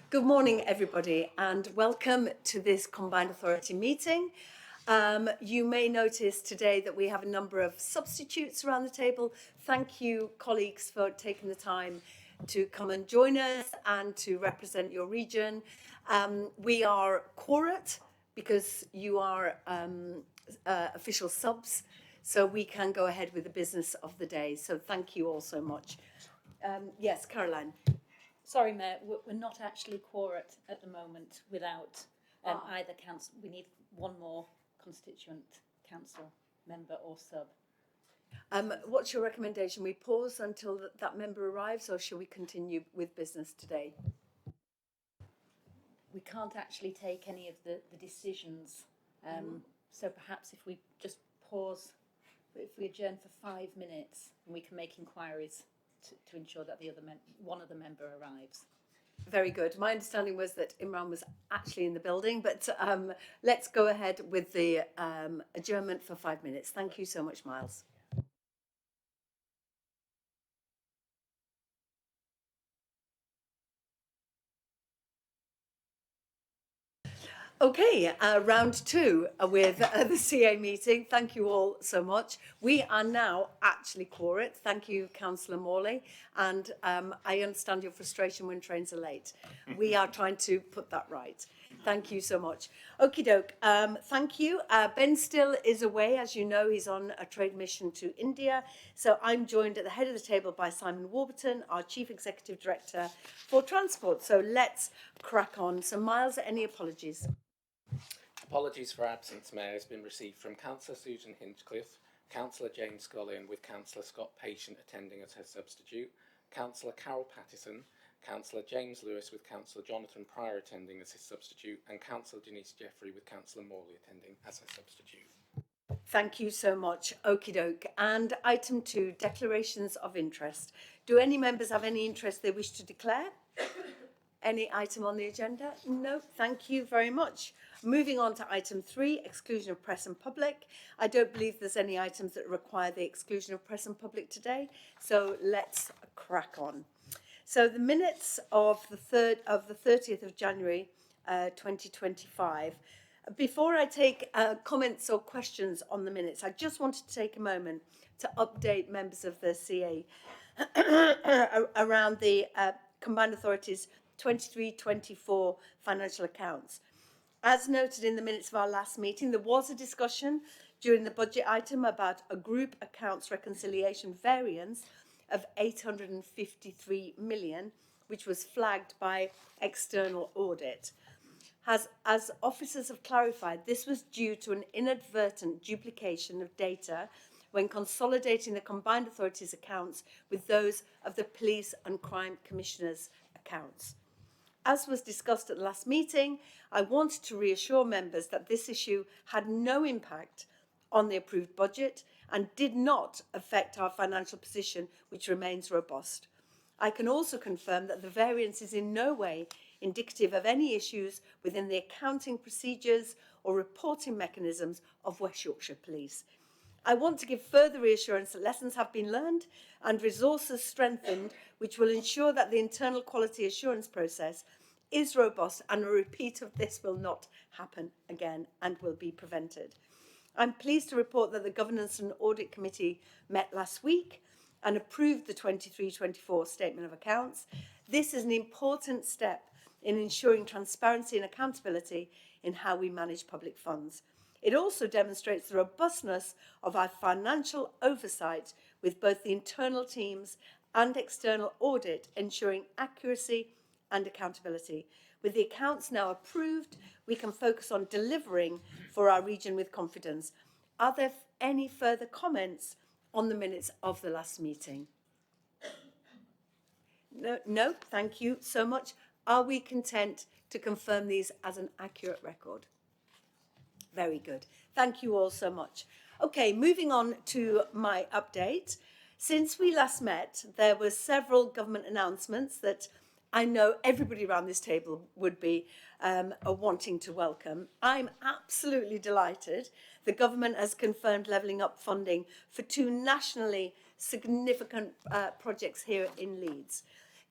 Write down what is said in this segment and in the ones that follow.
Good morning, everybody, and welcome to this Combined Authority meeting. You may notice today that we have a number of substitutes around the table. Thank you, colleagues, for taking the time to come and join us and to represent your region. We are quorate because you are official subs, so we can go ahead with the business of the day. So thank you all so much. Yes, Caroline. Sorry, Mayor, we're not actually quorate at the moment without either council. We need one more constituent council member or sub. What's your recommendation? We pause until that member arrives, or shall we continue with business today? We can't actually take any of the decisions. So perhaps if we just pause, if we adjourn for 5 minutes, and we can make inquiries to ensure that one of the member arrives. Very good. My understanding was that Imran was actually in the building, but let's go ahead with the adjournment for 5 minutes. Thank you so much, Miles. Okay, round two with the CA meeting. Thank you all so much. We are now actually quorate. Thank you, Councillor Morley. And I understand your frustration when trains are late. We are trying to put that right. Thank you so much. Okie doke. Thank you. Ben Still is away. As you know, he's on a trade mission to India. So I'm joined at the head of the table by Simon Warburton, our Chief Executive Director for Transport. So let's crack on. So Miles, any apologies? Apologies for absence, Mayor, has been received from Councillor Susan Hinchcliffe, Councillor Jane Scullion with Councillor Scott Patient attending as her substitute, Councillor Carol Pattison, Councillor James Lewis with Councillor Jonathan Pryor attending as his substitute, and Councillor Denise Jeffrey with Councillor Morley attending as her substitute. Thank you so much. Okie doke. And item 2, declarations of interest. Do any members have any interest they wish to declare? Any item on the agenda? No, thank you very much. Moving on to item 3, exclusion of press and public. I don't believe there's any items that require the exclusion of press and public today, so let's crack on. So the minutes of the 30th of January 2025. Before I take comments or questions on the minutes, I just wanted to take a moment to update members of the CA around the Combined Authorities 23-24 financial accounts. As noted in the minutes of our last meeting, there was a discussion during the budget item about a group accounts reconciliation variance of 853 million, which was flagged by external audit. As officers have clarified, this was due to an inadvertent duplication of data when consolidating the Combined Authorities accounts with those of the Police and Crime Commissioners' accounts. As was discussed at the last meeting, I wanted to reassure members that this issue had no impact on the approved budget and did not affect our financial position, which remains robust. I can also confirm that the variance is in no way indicative of any issues within the accounting procedures or reporting mechanisms of West Yorkshire Police. I want to give further reassurance that lessons have been learned and resources strengthened, which will ensure that the internal quality assurance process is robust and a repeat of this will not happen again and will be prevented. I'm pleased to report that the Governance and Audit Committee met last week and approved the 23-24 Statement of Accounts. This is an important step in ensuring transparency and accountability in how we manage public funds. It also demonstrates the robustness of our financial oversight with both the internal teams and external audit, ensuring accuracy and accountability. With the accounts now approved, we can focus on delivering for our region with confidence. Are there any further comments on the minutes of the last meeting? No, thank you so much. Are we content to confirm these as an accurate record? Very good. Thank you all so much. Okay, moving on to my update. Since we last met, there were several government announcements that I know everybody around this table would be wanting to welcome. I'm absolutely delighted. The government has confirmed levelling up funding for 2 nationally significant projects here in Leeds.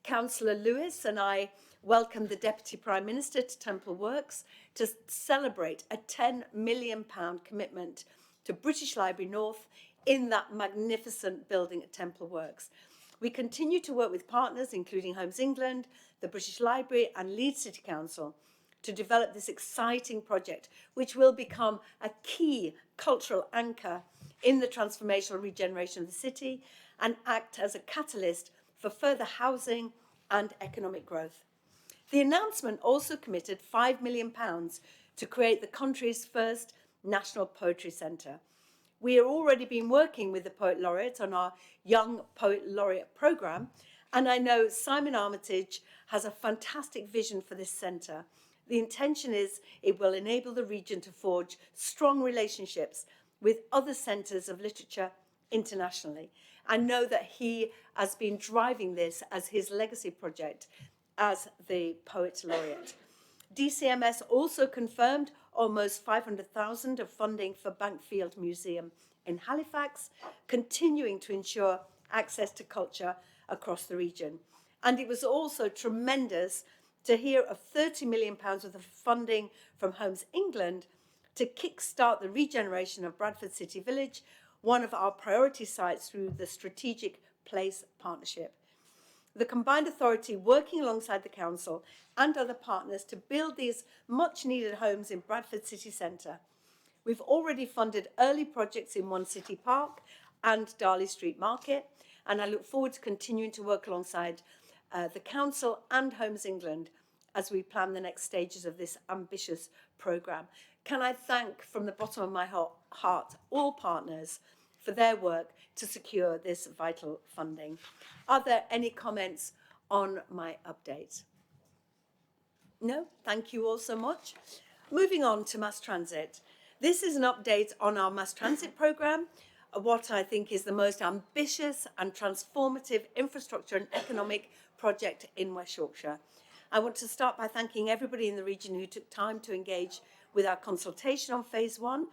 Councillor Lewis and I welcomed the Deputy Prime Minister to Temple Works to celebrate a £10 million commitment to British Library North in that magnificent building at Temple Works. We continue to work with partners, including Homes England, the British Library and Leeds City Council, to develop this exciting project, which will become a key cultural anchor in the transformational regeneration of the city and act as a catalyst for further housing and economic growth. The announcement also committed £5 million to create the country's first National Poetry Centre. We have already been working with the Poet Laureate on our Young Poet Laureate programme, and I know Simon Armitage has a fantastic vision for this centre. The intention is it will enable the region to forge strong relationships with other centres of literature internationally. I know that he has been driving this as his legacy project as the Poet Laureate. DCMS also confirmed almost 500,000 of funding for Bankfield Museum in Halifax, continuing to ensure access to culture across the region. And it was also tremendous to hear of £30 million worth of funding from Homes England to kickstart the regeneration of Bradford City Village, one of our priority sites through the Strategic Place Partnership. The combined authority working alongside the council and other partners to build these much needed homes in Bradford City Centre. We've already funded early projects in One City Park and Darley Street Market, and I look forward to continuing to work alongside the council and Homes England as we plan the next stages of this ambitious programme. Can I thank from the bottom of my heart all partners for their work to secure this vital funding. Are there any comments on my update? No? Thank you all so much. Moving on to mass transit. This is an update on our mass transit programme, what I think is the most ambitious and transformative infrastructure and economic project in West Yorkshire. I want to start by thanking everybody in the region who took time to engage with our consultation on phase one.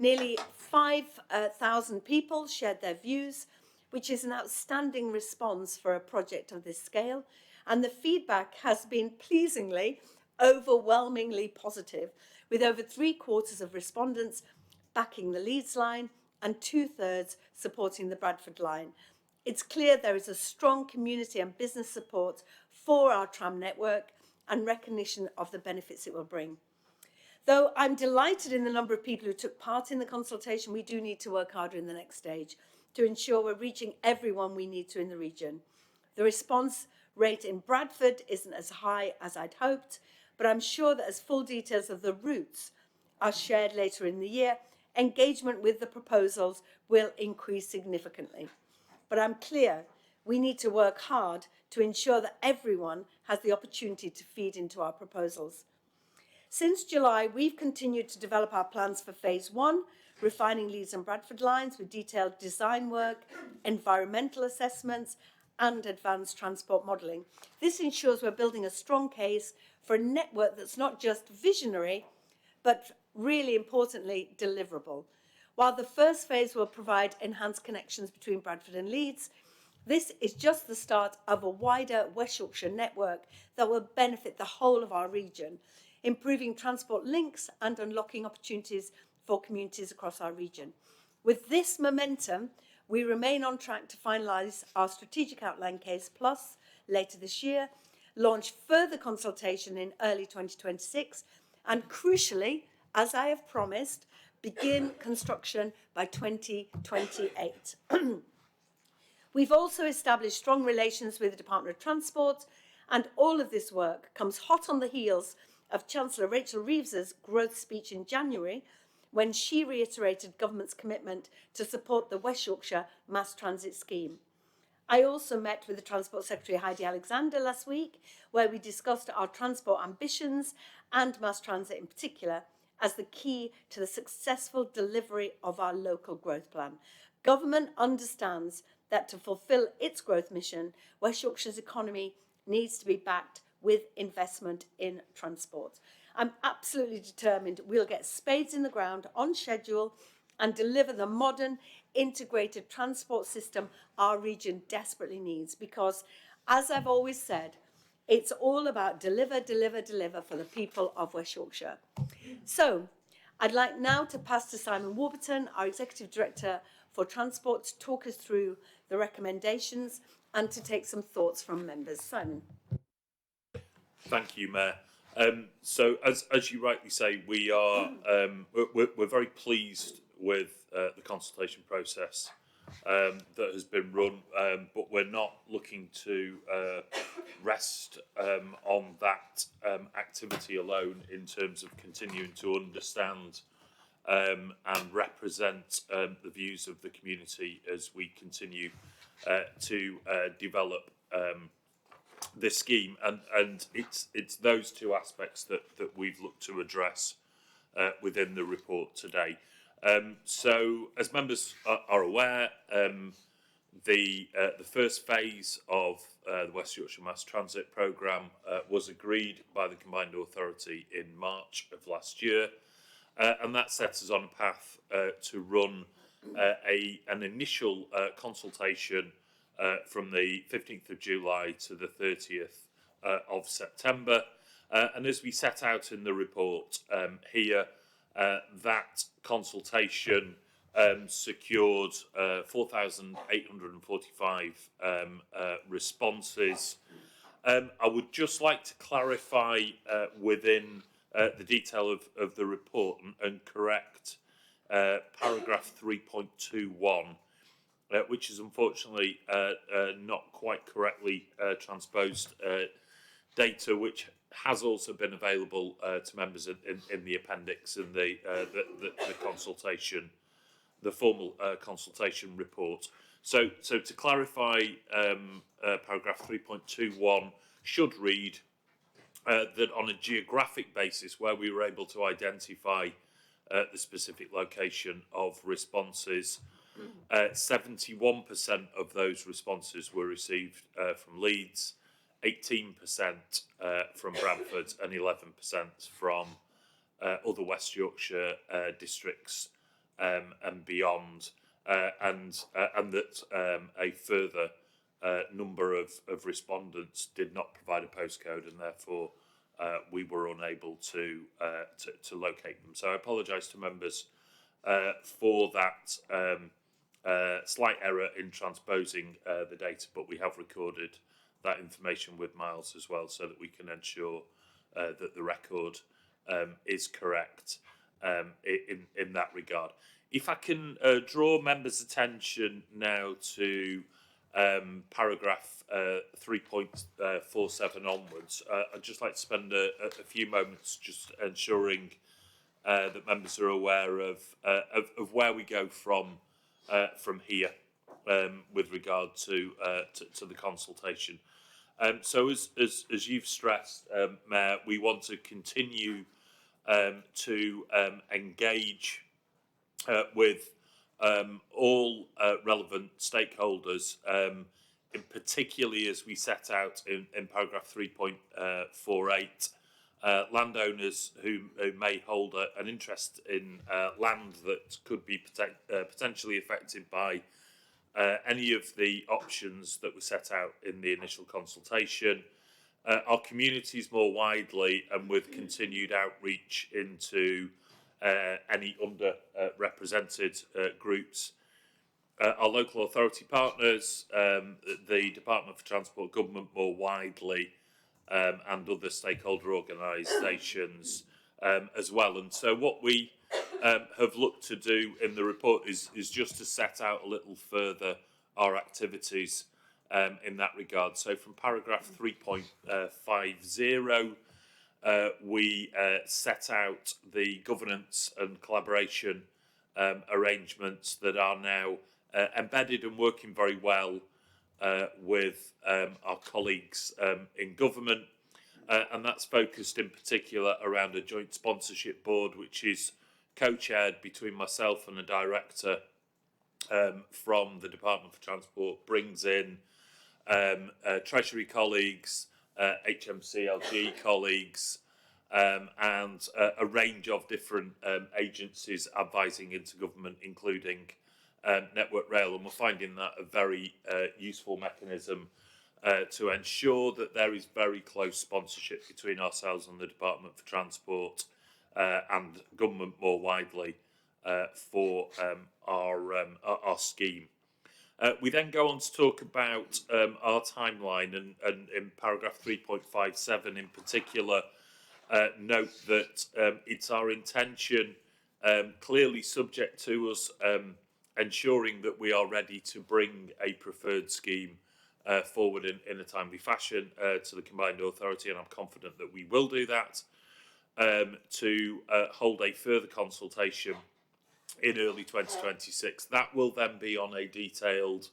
Nearly 5,000 people shared their views, which is an outstanding response for a project of this scale. And the feedback has been pleasingly, overwhelmingly positive, with over 3/4 of respondents backing the Leeds line and 2/3 supporting the Bradford line. It's clear there is a strong community and business support for our tram network and recognition of the benefits it will bring. Though I'm delighted in the number of people who took part in the consultation, we do need to work harder in the next stage to ensure we're reaching everyone we need to in the region. The response rate in Bradford isn't as high as I'd hoped, but I'm sure that as full details of the routes are shared later in the year, engagement with the proposals will increase significantly. But I'm clear we need to work hard to ensure that everyone has the opportunity to feed into our proposals. Since July, we've continued to develop our plans for phase one, refining Leeds and Bradford lines with detailed design work, environmental assessments, and advanced transport modelling. This ensures we're building a strong case for a network that's not just visionary, but really importantly, deliverable. While the first phase will provide enhanced connections between Bradford and Leeds, this is just the start of a wider West Yorkshire network that will benefit the whole of our region, improving transport links and unlocking opportunities for communities across our region. With this momentum, we remain on track to finalise our Strategic Outline Case Plus later this year, launch further consultation in early 2026, and crucially, as I have promised, begin construction by 2028. We've also established strong relations with the Department of Transport, and all of this work comes hot on the heels of Chancellor Rachel Reeves's growth speech in January, when she reiterated government's commitment to support the West Yorkshire Mass Transit Scheme. I also met with the Transport Secretary Heidi Alexander last week, where we discussed our transport ambitions and mass transit in particular as the key to the successful delivery of our local growth plan. Government understands that to fulfil its growth mission, West Yorkshire's economy needs to be backed with investment in transport. I'm absolutely determined we'll get spades in the ground on schedule and deliver the modern integrated transport system our region desperately needs, because As I've always said, it's all about deliver, deliver, deliver for the people of West Yorkshire. So I'd like now to pass to Simon Warburton, our Executive Director for Transport, to talk us through the recommendations and to take some thoughts from members. Simon. Thank you, Mayor. So, as you rightly say, we are we're very pleased with the consultation process that has been run, but we're not looking to rest on that activity alone in terms of continuing to understand and represent the views of the community as we continue to develop this scheme, and it's those two aspects that we've looked to address within the report today. So, as members are aware, the first phase of the West Yorkshire Mass Transit Programme was agreed by the Combined Authority in March of last year, and that sets us on a path to run an initial consultation from the 15th of July to the 30th of September. And as we set out in the report here, that consultation secured 4,845 responses. I would just like to clarify within the detail of the report and correct paragraph 3.21. Which is unfortunately not quite correctly transposed data, which has also been available to members in the appendix and the consultation, the formal consultation report. So to clarify, paragraph 3.21 should read that on a geographic basis, where we were able to identify the specific location of responses, 71% of those responses were received from Leeds, 18% from Bradford, and 11% from other West Yorkshire districts and beyond, and that a further number of respondents did not provide a postcode, and therefore we were unable to locate them. So I apologise to members for that slight error in transposing the data, but we have recorded that information with Miles as well, so that we can ensure that the record is correct in that regard. If I can draw members' attention now to paragraph 3.47 onwards, I'd just like to spend a few moments just ensuring that members are aware of where we go from here with regard to the consultation. So as you've stressed, Mayor, we want to continue to engage with all relevant stakeholders, in particularly as we set out in paragraph 3.48, landowners who may hold an interest in land that could be potentially affected by any of the options that were set out in the initial consultation, our communities more widely, and with continued outreach into any underrepresented groups, our local authority partners, the Department for Transport Government more widely, and other stakeholder organisations as well. And so what we have looked to do in the report is just to set out a little further our activities in that regard. So from paragraph 3.50, we set out the governance and collaboration arrangements that are now embedded and working very well with our colleagues in government, and that's focused in particular around a joint sponsorship board, which is co-chaired between myself and a director from the Department for Transport, brings in Treasury colleagues, HMCLG colleagues, and a range of different agencies advising into government, including Network Rail, and we're finding that a very useful mechanism to ensure that there is very close sponsorship between ourselves and the Department for Transport and government more widely for our scheme. We then go on to talk about our timeline, and in paragraph 3.57 in particular, note that it's our intention, clearly subject to us ensuring that we are ready to bring a preferred scheme forward in a timely fashion to the Combined Authority, and I'm confident that we will do that, to hold a further consultation in early 2026. That will then be on a detailed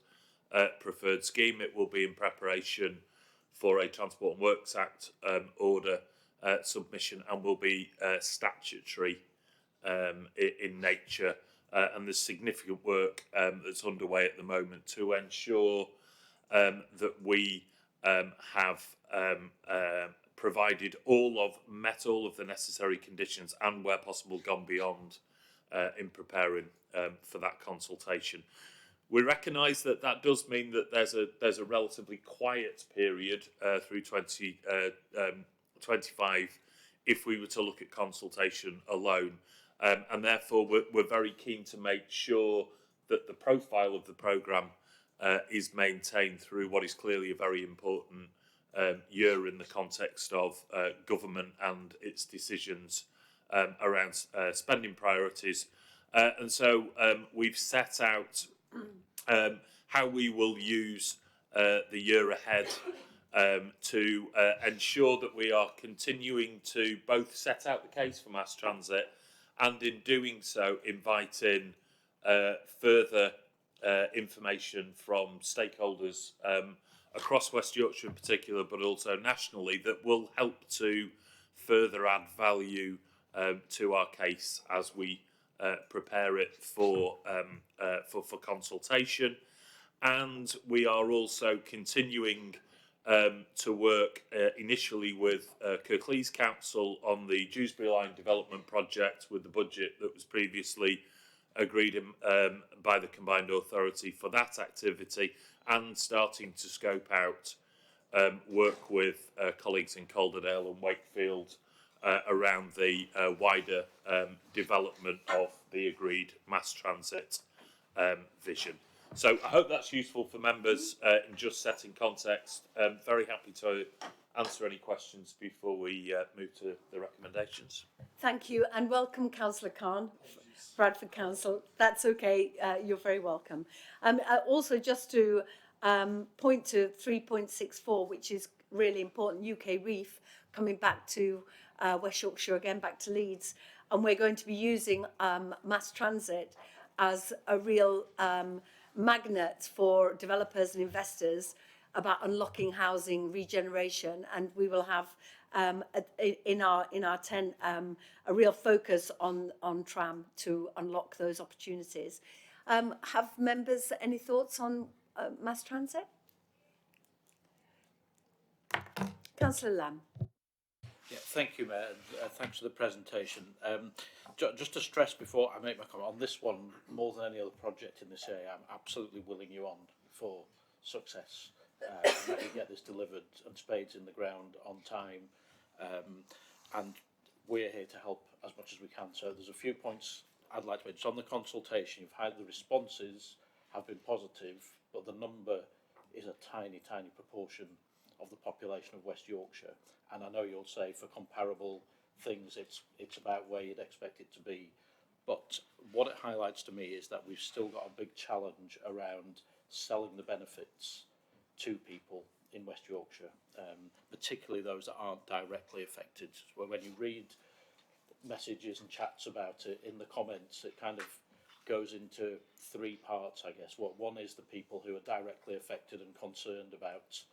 preferred scheme. It will be in preparation for a Transport and Works Act order submission, and will be statutory in nature. And there's significant work that's underway at the moment to ensure that we have met all of the necessary conditions, and where possible gone beyond in preparing for that consultation. We recognise that does mean that there's a relatively quiet period through 2025 if we were to look at consultation alone, and therefore we're very keen to make sure that the profile of the programme is maintained through what is clearly a very important year in the context of government and its decisions around spending priorities. And so we've set out how we will use the year ahead to ensure that we are continuing to both set out the case for mass transit, and in doing so invite in further information from stakeholders across West Yorkshire in particular, but also nationally, that will help to further add value to our case as we prepare it for consultation. And we are also continuing to work initially with Kirklees Council on the Dewsbury Line development project, with the budget that was previously agreed by the Combined Authority for that activity, and starting to scope out work with colleagues in Calderdale and Wakefield around the wider development of the agreed mass transit vision. So I hope that's useful for members in just setting context. Very happy to answer any questions before we move to the recommendations. Thank you, and welcome, Councillor Khan, Bradford Council. That's okay, you're very welcome. Also, just to point to 3.64, which is really important, UK Reef coming back to West Yorkshire again, back to Leeds, and we're going to be using mass transit as a real magnet for developers and investors about unlocking housing regeneration, and we will have in our tent a real focus on tram to unlock those opportunities. Have members any thoughts on mass transit? Councillor Lamb. Yeah, thank you, Mayor, and thanks for the presentation. Just to stress before I make my comment on this one, more than any other project in this area, I'm absolutely willing you on for success, and that we get this delivered and spades in the ground on time, and we're here to help as much as we can. So there's a few points I'd like to make. Just on the consultation, you've had the responses have been positive, but the number is a tiny, tiny proportion of the population of West Yorkshire. And I know you'll say for comparable things it's about where you'd expect it to be, but what it highlights to me is that we've still got a big challenge around selling the benefits to people in West Yorkshire, particularly those that aren't directly affected. When you read messages and chats about it in the comments, it kind of goes into three parts, I guess. One is the people who are directly affected and concerned about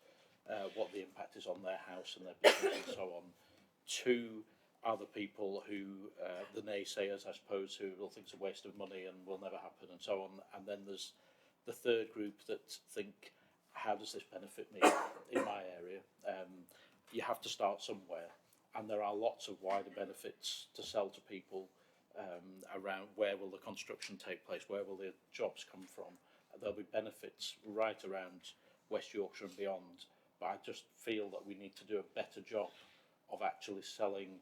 what the impact is on their house and their business and so on. Two are the people who, the naysayers, I suppose, who will think it's a waste of money and will never happen and so on. And then there's the third group that think, how does this benefit me in my area? You have to start somewhere, and there are lots of wider benefits to sell to people around where will the construction take place, where will the jobs come from. There'll be benefits right around West Yorkshire and beyond, but I just feel that we need to do a better job of actually selling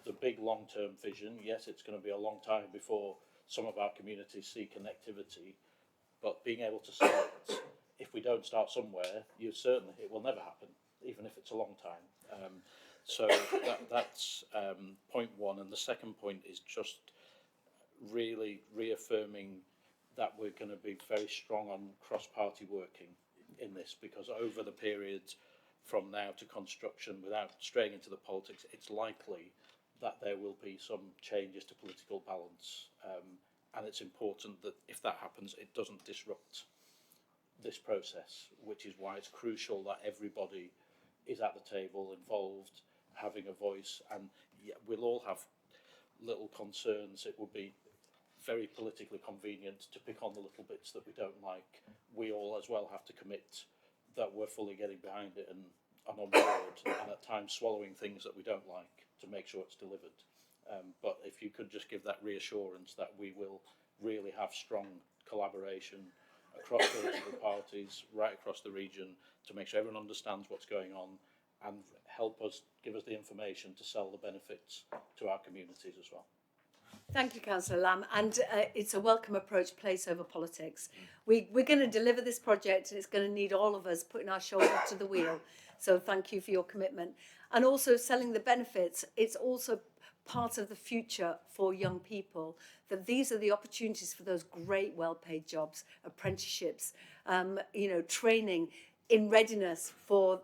the big long-term vision. Yes, it's going to be a long time before some of our communities see connectivity, but being able to sell it, if we don't start somewhere, it will never happen, even if it's a long time. So that's point one. And the second point is just really reaffirming that we're going to be very strong on cross-party working in this, because over the period from now to construction, without straying into the politics, it's likely that there will be some changes to political balance. And it's important that if that happens, it doesn't disrupt this process, which is why it's crucial that everybody is at the table, involved, having a voice. And yeah, we'll all have little concerns. It would be very politically convenient to pick on the little bits that we don't like. We all as well have to commit that we're fully getting behind it and on board, and at times swallowing things that we don't like to make sure it's delivered. But if you could just give that reassurance that we will really have strong collaboration across political parties, right across the region, to make sure everyone understands what's going on and give us the information to sell the benefits to our communities as well. Thank you, Councillor Lamb. And it's a welcome approach, place over politics. We're going to deliver this project, and it's going to need all of us putting our shoulder to the wheel. So thank you for your commitment. And also selling the benefits. It's also part of the future for young people, that these are the opportunities for those great well-paid jobs, apprenticeships, training in readiness for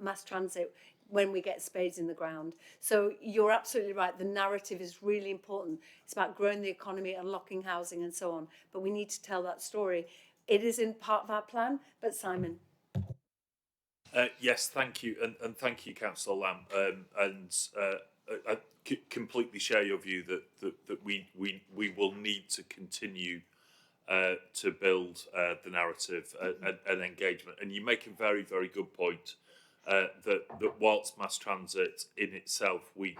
mass transit when we get spades in the ground. So you're absolutely right. The narrative is really important. It's about growing the economy, unlocking housing and so on. But we need to tell that story. It is in part of our plan, but Simon. Yes, thank you. And thank you, Councillor Lamb. I completely share your view that we will need to continue to build the narrative and engagement. And you make a very, very good point. That whilst mass transit in itself, we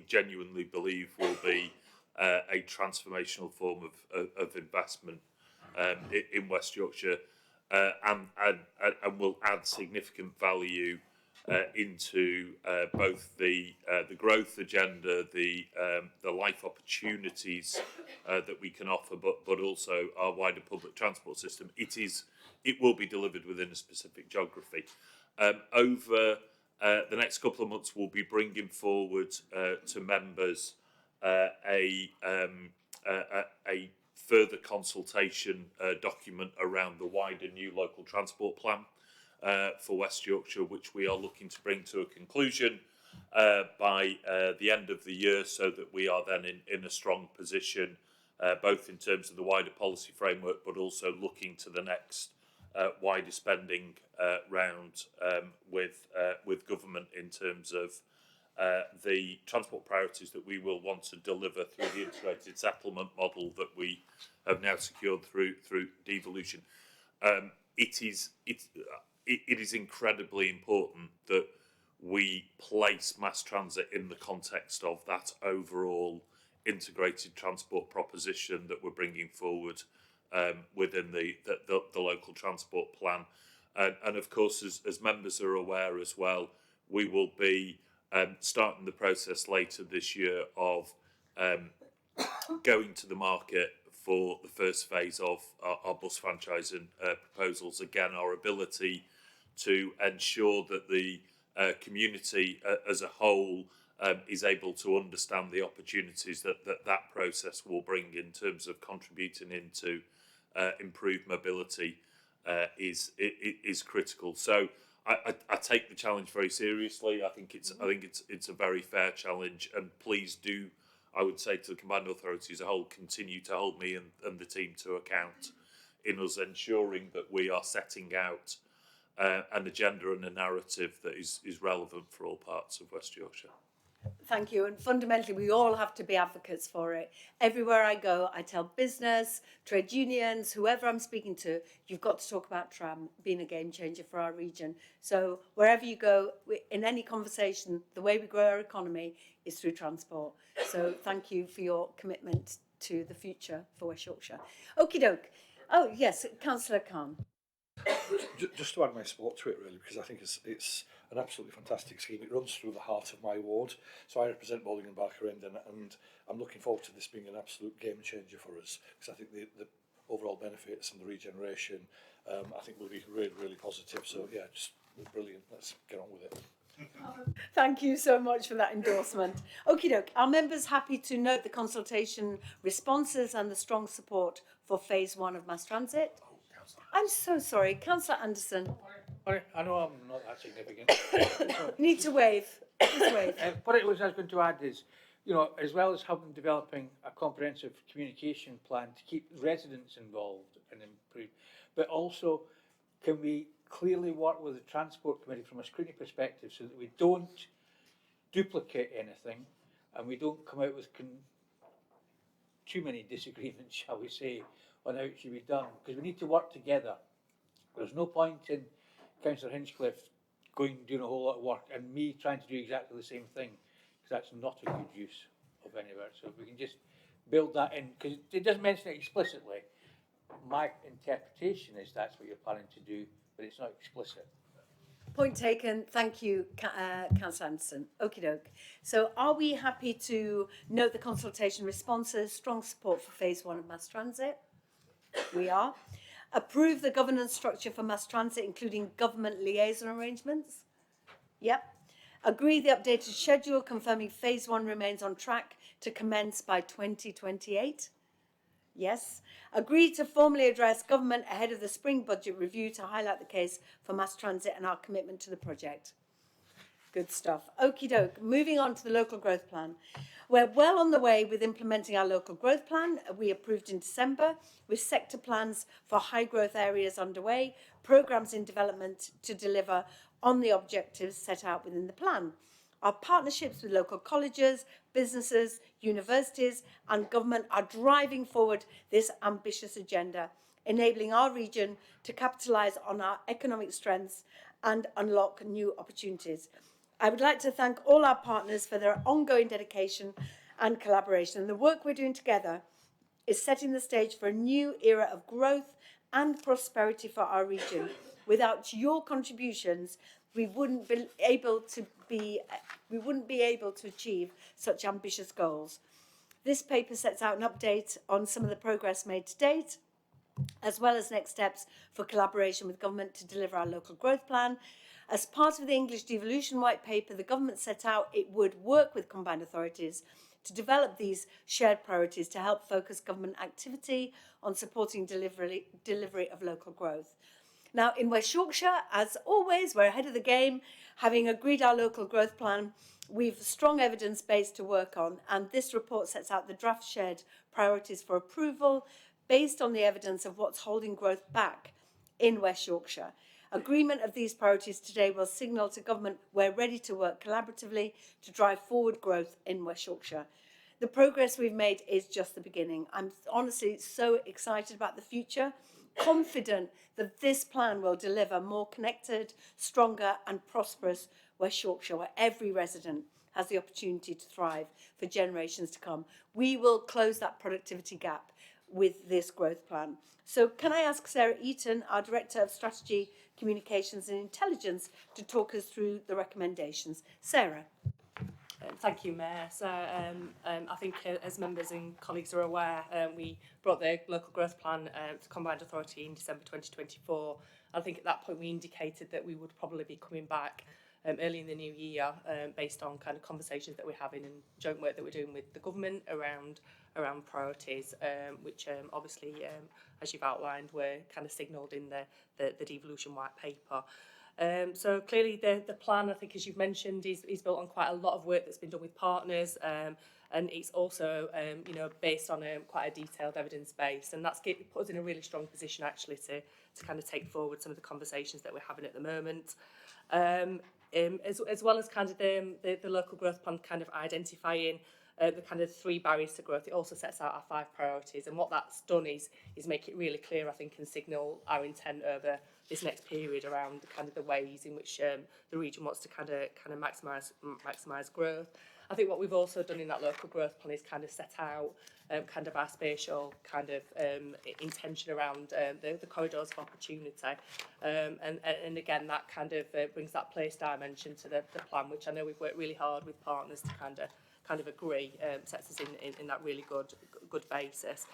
genuinely believe will be a transformational form of investment in West Yorkshire, and will add significant value into both the growth agenda, the life opportunities that we can offer, but also our wider public transport system. It will be delivered within a specific geography. Over the next couple of months, we'll be bringing forward to members a further consultation document around the wider new local transport plan for West Yorkshire, which we are looking to bring to a conclusion by the end of the year, so that we are then in a strong position, both in terms of the wider policy framework, but also looking to the next wider spending round with government in terms of the transport priorities that we will want to deliver through the integrated settlement model that we have now secured through devolution. It is incredibly important that we place mass transit in the context of that overall integrated transport proposition that we're bringing forward within the local transport plan. And of course, as members are aware as well, we will be starting the process later this year of going to the market for the first phase of our bus franchising proposals. Again, our ability to ensure that the community as a whole is able to understand the opportunities that process will bring in terms of contributing into improved mobility is critical. So I take the challenge very seriously. I think it's a very fair challenge, and please do, I would say to the combined authority as a whole, continue to hold me and the team to account in us ensuring that we are setting out an agenda and a narrative that is relevant for all parts of West Yorkshire. Thank you. And fundamentally, we all have to be advocates for it. Everywhere I go, I tell business, trade unions, whoever I'm speaking to, you've got to talk about tram being a game changer for our region. So wherever you go, in any conversation, the way we grow our economy is through transport. So thank you for your commitment to the future for West Yorkshire. Okie doke. Oh, yes, Councillor Khan. Just to add my support to it, really, because I think it's an absolutely fantastic scheme. It runs through the heart of my ward. So I represent Bowling and Barker End, and I'm looking forward to this being an absolute game changer for us, because I think the overall benefits and the regeneration, I think will be really, really positive. So yeah, just brilliant. Let's get on with it. Thank you so much for that endorsement. Okie doke. Are members happy to note the consultation responses and the strong support for phase 1 of mass transit? I'm so sorry, Councillor Anderson. Sorry, I know I'm not that significant. You need to wave. Just wave. What I was going to add is, you know, as well as helping developing a comprehensive communication plan to keep residents involved and improve, but also can we clearly work with the Transport Committee from a scrutiny perspective so that we don't duplicate anything and we don't come out with too many disagreements, shall we say, on how it should be done, because we need to work together. There's no point in Councillor Hinchcliffe doing a whole lot of work and me trying to do exactly the same thing, because that's not a good use of any of it. So if we can just build that in, because it doesn't mention it explicitly. My interpretation is that's what you're planning to do, but it's not explicit. Point taken. Thank you, Councillor Anderson. Okie doke. So are we happy to note the consultation responses, strong support for phase 1 of mass transit? We are. Approve the governance structure for mass transit, including government liaison arrangements? Yep. Agree the updated schedule confirming phase 1 remains on track to commence by 2028? Yes. Agree to formally address government ahead of the spring budget review to highlight the case for mass transit and our commitment to the project. Good stuff. Okie doke. Moving on to the local growth plan. We're well on the way with implementing our local growth plan. We approved in December with sector plans for high growth areas underway, programmes in development to deliver on the objectives set out within the plan. Our partnerships with local colleges, businesses, universities and government are driving forward this ambitious agenda, enabling our region to capitalise on our economic strengths and unlock new opportunities. I would like to thank all our partners for their ongoing dedication and collaboration. And the work we're doing together is setting the stage for a new era of growth and prosperity for our region. Without your contributions, we wouldn't be able to achieve such ambitious goals. This paper sets out an update on some of the progress made to date, as well as next steps for collaboration with government to deliver our local growth plan. As part of the English devolution white paper, the government set out it would work with combined authorities to develop these shared priorities to help focus government activity on supporting delivery of local growth. Now, in West Yorkshire, as always, we're ahead of the game. Having agreed our local growth plan, we've strong evidence base to work on, and this report sets out the draft shared priorities for approval based on the evidence of what's holding growth back in West Yorkshire. Agreement of these priorities today will signal to government we're ready to work collaboratively to drive forward growth in West Yorkshire. The progress we've made is just the beginning. I'm honestly so excited about the future, confident that this plan will deliver more connected, stronger and prosperous West Yorkshire, where every resident has the opportunity to thrive for generations to come. We will close that productivity gap with this growth plan. So can I ask Sarah Eaton, our Director of Strategy, Communications and Intelligence, to talk us through the recommendations? Sarah. Thank you, Mayor. So I think as members and colleagues are aware, we brought the local growth plan to Combined Authority in December 2024. I think at that point we indicated that we would probably be coming back early in the new year based on kind of conversations that we're having and joint work that we're doing with the government around priorities, which obviously, as you've outlined, were kind of signalled in the devolution white paper. So clearly the plan, I think, as you've mentioned, is built on quite a lot of work that's been done with partners, and it's also, based on quite a detailed evidence base, and that's put us in a really strong position actually to kind of take forward some of the conversations that we're having at the moment. As well as kind of the local growth plan kind of identifying the kind of 3 barriers to growth, it also sets out our 5 priorities, and what that's done is make it really clear, I think, and signal our intent over this next period around kind of the ways in which the region wants to kind of maximise growth. I think what we've also done in that local growth plan is kind of set out kind of our spatial kind of intention around the corridors of opportunity. And again, that kind of brings that place dimension to the plan, which I know we've worked really hard with partners to kind of agree, sets us in that really good basis.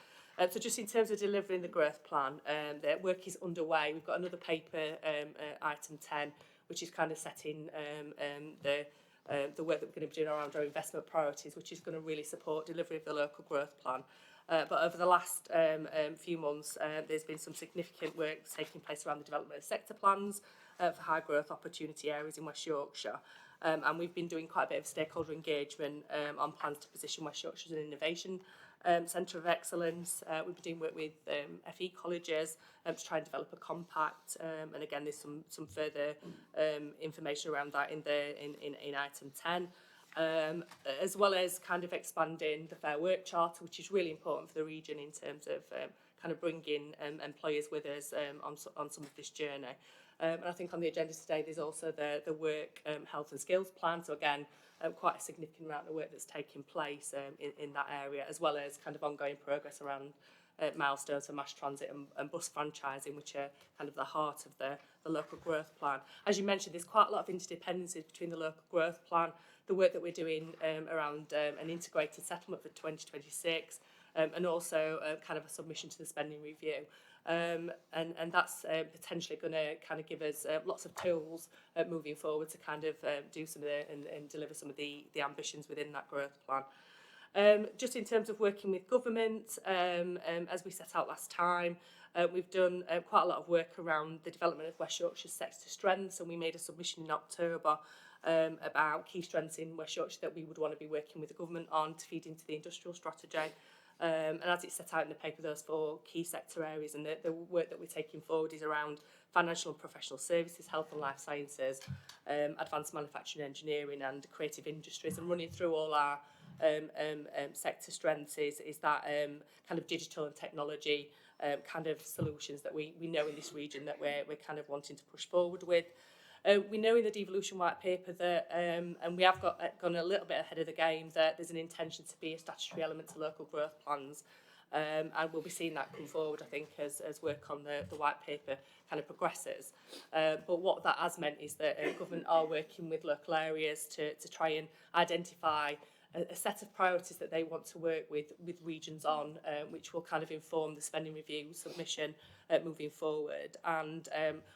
So just in terms of delivering the growth plan, the work is underway. We've got another paper, item 10, which is kind of setting the work that we're going to be doing around our investment priorities, which is going to really support delivery of the local growth plan. But over the last few months, there's been some significant work taking place around the development of sector plans for high growth opportunity areas in West Yorkshire. And we've been doing quite a bit of stakeholder engagement on plans to position West Yorkshire as an innovation centre of excellence. We've been doing work with FE colleges to try and develop a compact. And again, there's some further information around that in item 10. As well as kind of expanding the Fair Work Charter, which is really important for the region in terms of kind of bringing employers with us on some of this journey. And I think on the agenda today there's also the work health and skills plan. So again, quite a significant amount of work that's taking place in that area, as well as kind of ongoing progress around milestones for mass transit and bus franchising, which are kind of the heart of the local growth plan. As you mentioned, there's quite a lot of interdependencies between the local growth plan, the work that we're doing around an integrated settlement for 2026, and also kind of a submission to the spending review. And that's potentially going to kind of give us lots of tools moving forward to kind of do some of and deliver some of the ambitions within that growth plan. Just in terms of working with government, as we set out last time, we've done quite a lot of work around the development of West Yorkshire's sector strengths, and we made a submission in October about key strengths in West Yorkshire that we would want to be working with the government on to feed into the industrial strategy. And as it's set out in the paper, those 4 key sector areas, and the work that we're taking forward is around financial and professional services, health and life sciences, advanced manufacturing, engineering and creative industries. And running through all our sector strengths is that kind of digital and technology kind of solutions that we know in this region that we're kind of wanting to push forward with. We know in the devolution white paper that, and we have gone a little bit ahead of the game, that there's an intention to be a statutory element to local growth plans. And we'll be seeing that come forward, I think, as work on the white paper kind of progresses. But what that has meant is that government are working with local areas to try and identify a set of priorities that they want to work with regions on, which will kind of inform the spending review submission moving forward. And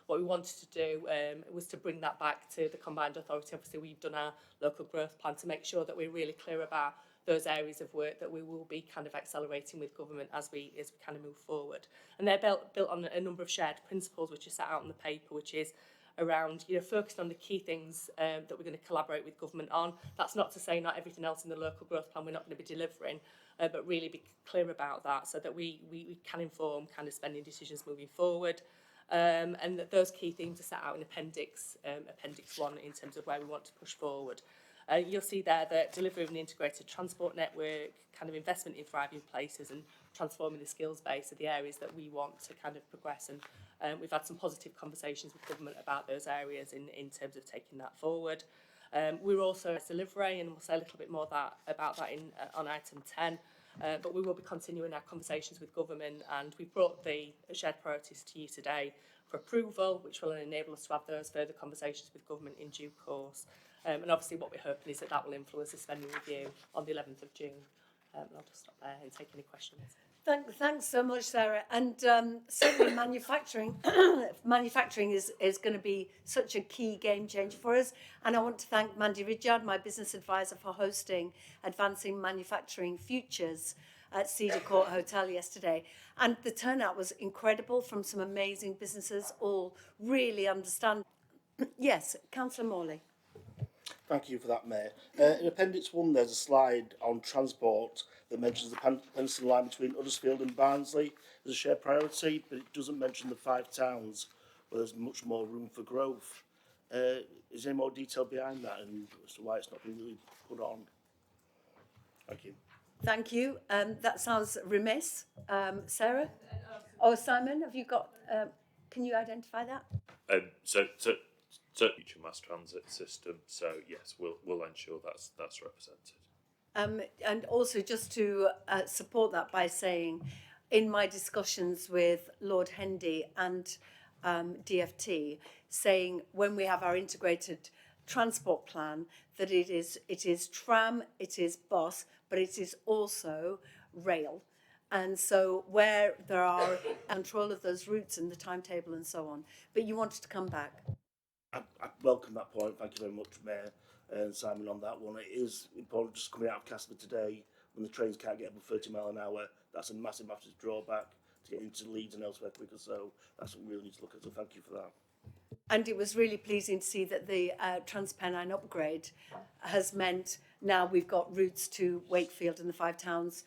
what we wanted to do was to bring that back to the combined authority. Obviously, we've done our local growth plan to make sure that we're really clear about those areas of work that we will be kind of accelerating with government as we kind of move forward. And they're built on a number of shared principles which are set out in the paper, which is around, focusing on the key things that we're going to collaborate with government on. That's not to say not everything else in the local growth plan we're not going to be delivering, but really be clear about that so that we can inform kind of spending decisions moving forward. And that those key themes are set out in Appendix 1 in terms of where we want to push forward. You'll see there that delivery of an integrated transport network, kind of investment in thriving places and transforming the skills base are the areas that we want to kind of progress. And we've had some positive conversations with government about those areas in terms of taking that forward. We're also delivery, and we'll say a little bit more about that on item 10. But we will be continuing our conversations with government, and we've brought the shared priorities to you today for approval, which will enable us to have those further conversations with government in due course. And obviously what we're hoping is that will influence the spending review on the 11th of June. And I'll just stop there and take any questions. Thanks so much, Sarah. And certainly manufacturing is going to be such a key game changer for us. And I want to thank Mandy Ridyard, my business advisor, for hosting Advancing Manufacturing Futures at Cedar Court Hotel yesterday. And the turnout was incredible from some amazing businesses, all really understand. Yes, Councillor Morley. Thank you for that, Mayor. In Appendix 1, there's a slide on transport that mentions the Penistone line between Huddersfield and Barnsley as a shared priority, but it doesn't mention the 5 towns where there's much more room for growth. Is there any more detail behind that and as to why it's not been really put on? Thank you. Thank you. That sounds remiss. Sarah? Oh, Simon, have you got... Can you identify that? So future mass transit system. So yes, we'll ensure that's represented. And also just to support that by saying, in my discussions with Lord Hendy and DFT, saying when we have our integrated transport plan, that it is tram, it is bus, but it is also rail. And so where there are control of those routes and the timetable and so on. But you wanted to come back. I welcome that point. Thank you very much, Mayor and Simon, on that one. It is important just coming out of Casper today when the trains can't get above 30 mile an hour. That's a massive drawback to get into Leeds and elsewhere quicker. So that's what we really need to look at. So thank you for that. And it was really pleasing to see that the Transpennine upgrade has meant now we've got routes to Wakefield and the Five Towns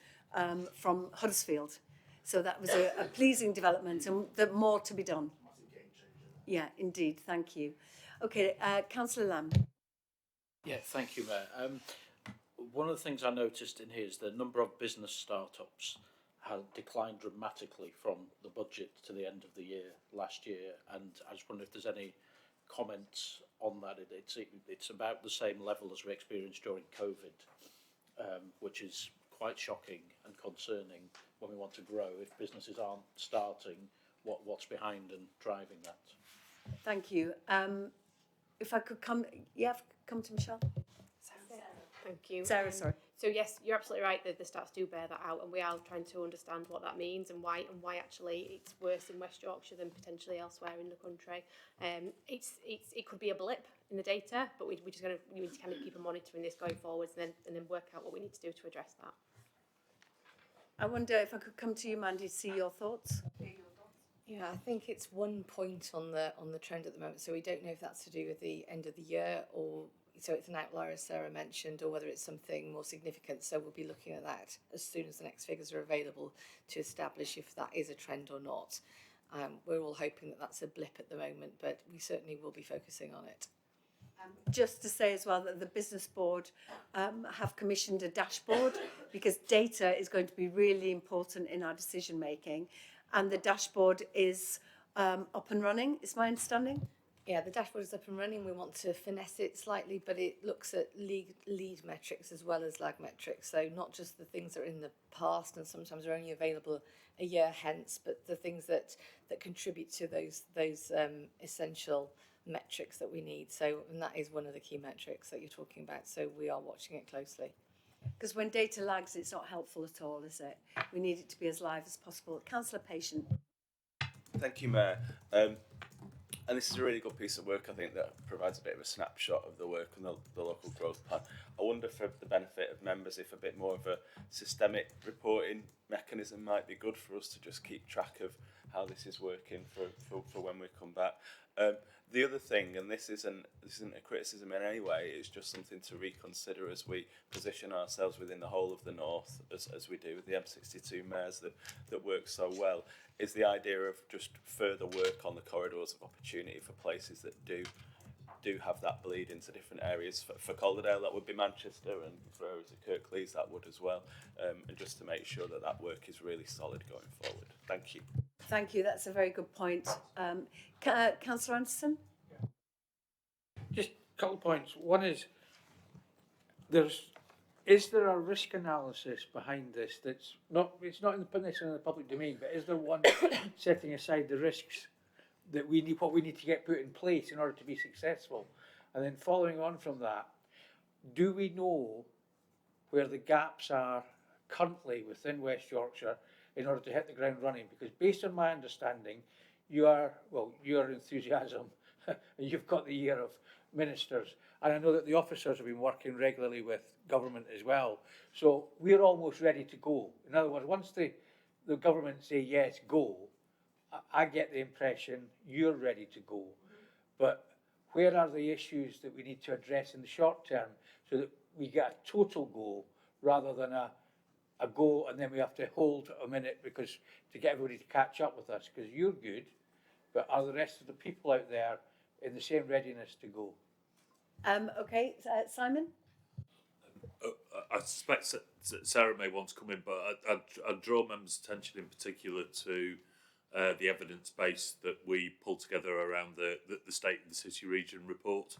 from Huddersfield. So that was a pleasing development, and there's more to be done. Yeah, indeed. Thank you. Okay, Councillor Lamb. Yeah, thank you, Mayor. One of the things I noticed in here is the number of business startups has declined dramatically from the budget to the end of the year last year, and I just wonder if there's any comments on that. It's about the same level as we experienced during COVID, which is quite shocking and concerning when we want to grow. If businesses aren't starting, what's behind and driving that? Thank you. If I could come to Michelle. Thank you. Sarah, sorry. So yes, you're absolutely right that the stats do bear that out, and we are trying to understand what that means and why actually it's worse in West Yorkshire than potentially elsewhere in the country. It could be a blip in the data, but we need to kind of keep on monitoring this going forwards, and then work out what we need to do to address that. I wonder if I could come to you, Mandy, to see your thoughts. Yeah, I think it's 1 point on the trend at the moment. So we don't know if that's to do with the end of the year, or so it's an outlier, as Sarah mentioned, or whether it's something more significant. So we'll be looking at that as soon as the next figures are available to establish if that is a trend or not. We're all hoping that that's a blip at the moment, but we certainly will be focusing on it. Just to say as well that the Business Board have commissioned a dashboard, because data is going to be really important in our decision making, and the dashboard is up and running, is my understanding? Yeah, the dashboard is up and running. We want to finesse it slightly, but it looks at lead metrics as well as lag metrics. So not just the things that are in the past and sometimes are only available a year hence, but the things that contribute to those essential metrics that we need. So, and that is one of the key metrics that you're talking about. So we are watching it closely. Because when data lags, it's not helpful at all, is it? We need it to be as live as possible. Councillor Patient. Thank you, Mayor. And this is a really good piece of work, I think, that provides a bit of a snapshot of the work on the local growth plan. I wonder, for the benefit of members, if a bit more of a systemic reporting mechanism might be good for us to just keep track of how this is working for when we come back. The other thing, and this isn't a criticism in any way, it's just something to reconsider as we position ourselves within the whole of the North, as we do with the M62 mayors that work so well, is the idea of just further work on the corridors of opportunity for places that do have that bleed into different areas. For Calderdale, that would be Manchester, and for areas of Kirklees, that would as well, and just to make sure that work is really solid going forward. Thank you. Thank you, that's a very good point. Councillor Anderson? Just a couple of points. One is, is there a risk analysis behind this that's not, it's not necessarily in the public domain, but is there one setting aside the risks that we need, what we need to get put in place in order to be successful? And then following on from that, do we know where the gaps are currently within West Yorkshire in order to hit the ground running? Because based on my understanding, your enthusiasm, you've got the ear of ministers, and I know that the officers have been working regularly with government as well. So we're almost ready to go. In other words, once the government say yes, go, I get the impression you're ready to go. But where are the issues that we need to address in the short term so that we get a total go rather than a go and then we have to hold a minute because to get everybody to catch up with us? Because you're good, but are the rest of the people out there in the same readiness to go? Okay, Simon? I suspect Sarah may want to come in, but I'd draw members' attention in particular to the evidence base that we pull together around the State of the City Region report,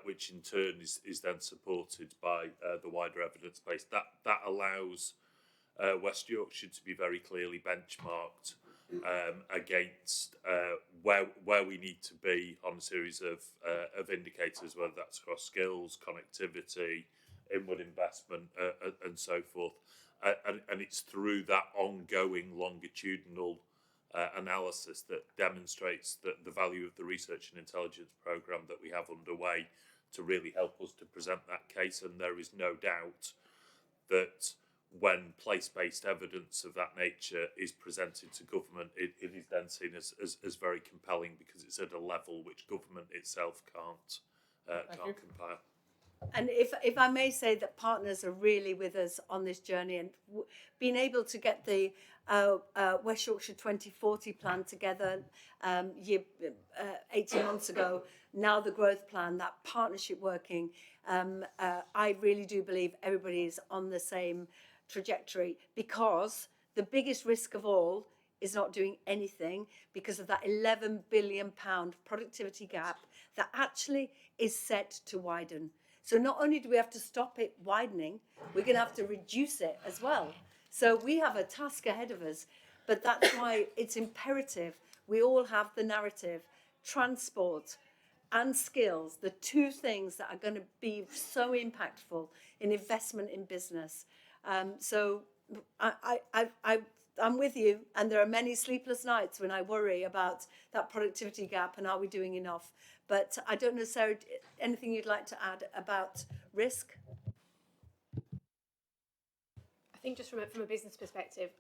which in turn is then supported by the wider evidence base. That allows West Yorkshire to be very clearly benchmarked against where we need to be on a series of indicators, whether that's across skills, connectivity, inward investment, and so forth. And it's through that ongoing longitudinal analysis that demonstrates that the value of the research and intelligence programme that we have underway to really help us to present that case. And there is no doubt that when place-based evidence of that nature is presented to government, it is then seen as very compelling, because it's at a level which government itself can't compare. And if I may say that partners are really with us on this journey, and being able to get the West Yorkshire 2040 plan together 18 months ago, now the growth plan, that partnership working, I really do believe everybody is on the same trajectory, because the biggest risk of all is not doing anything, because of that £11 billion productivity gap that actually is set to widen. So not only do we have to stop it widening, we're going to have to reduce it as well. So we have a task ahead of us, but that's why it's imperative we all have the narrative, transport and skills, the two things that are going to be so impactful in investment in business. So I'm with you, and there are many sleepless nights when I worry about that productivity gap and are we doing enough. But I don't know, Sarah, anything you'd like to add about risk? I think just from a business perspective,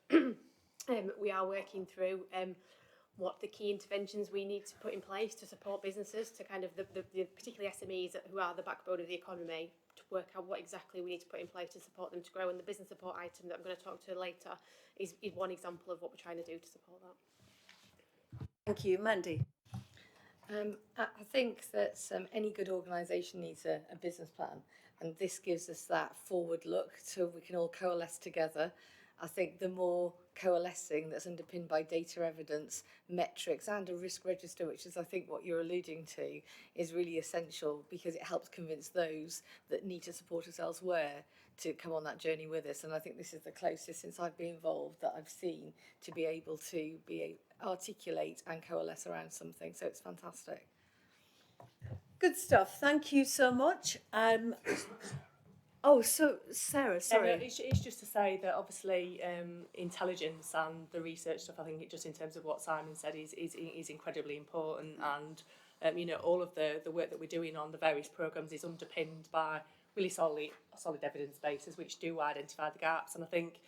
we are working through what the key interventions we need to put in place to support businesses, to kind of the particularly SMEs who are the backbone of the economy, to work out what exactly we need to put in place to support them to grow. And the business support item that I'm going to talk to later is one example of what we're trying to do to support that. Thank you. Mandy? I think that any good organisation needs a business plan, and this gives us that forward look so we can all coalesce together. I think the more coalescing that's underpinned by data evidence, metrics and a risk register, which is I think what you're alluding to, is really essential, because it helps convince those that need to support us elsewhere to come on that journey with us. And I think this is the closest since I've been involved that I've seen to be able to articulate and coalesce around something. So it's fantastic. Good stuff. Thank you so much. Oh, so Sarah, sorry. It's just to say that obviously intelligence and the research stuff, I think it just in terms of what Simon said is incredibly important, and you know, all of the work that we're doing on the various programmes is underpinned by really solid evidence bases which do identify the gaps. And I think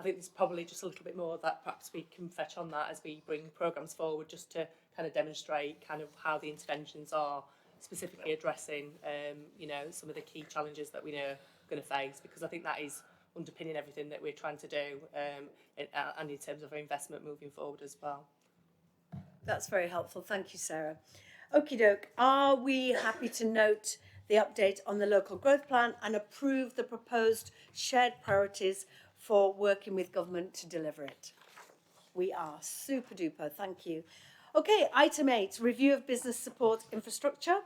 there's probably just a little bit more that perhaps we can fetch on that as we bring programmes forward, just to kind of demonstrate kind of how the interventions are specifically addressing you know, some of the key challenges that we know going to face, because I think that is underpinning everything that we're trying to do, and in terms of our investment moving forward as well. That's very helpful. Thank you, Sarah. Okie doke. Are we happy to note the update on the local growth plan and approve the proposed shared priorities for working with government to deliver it? We are. Super duper. Thank you. Okay, item 8, review of business support infrastructure.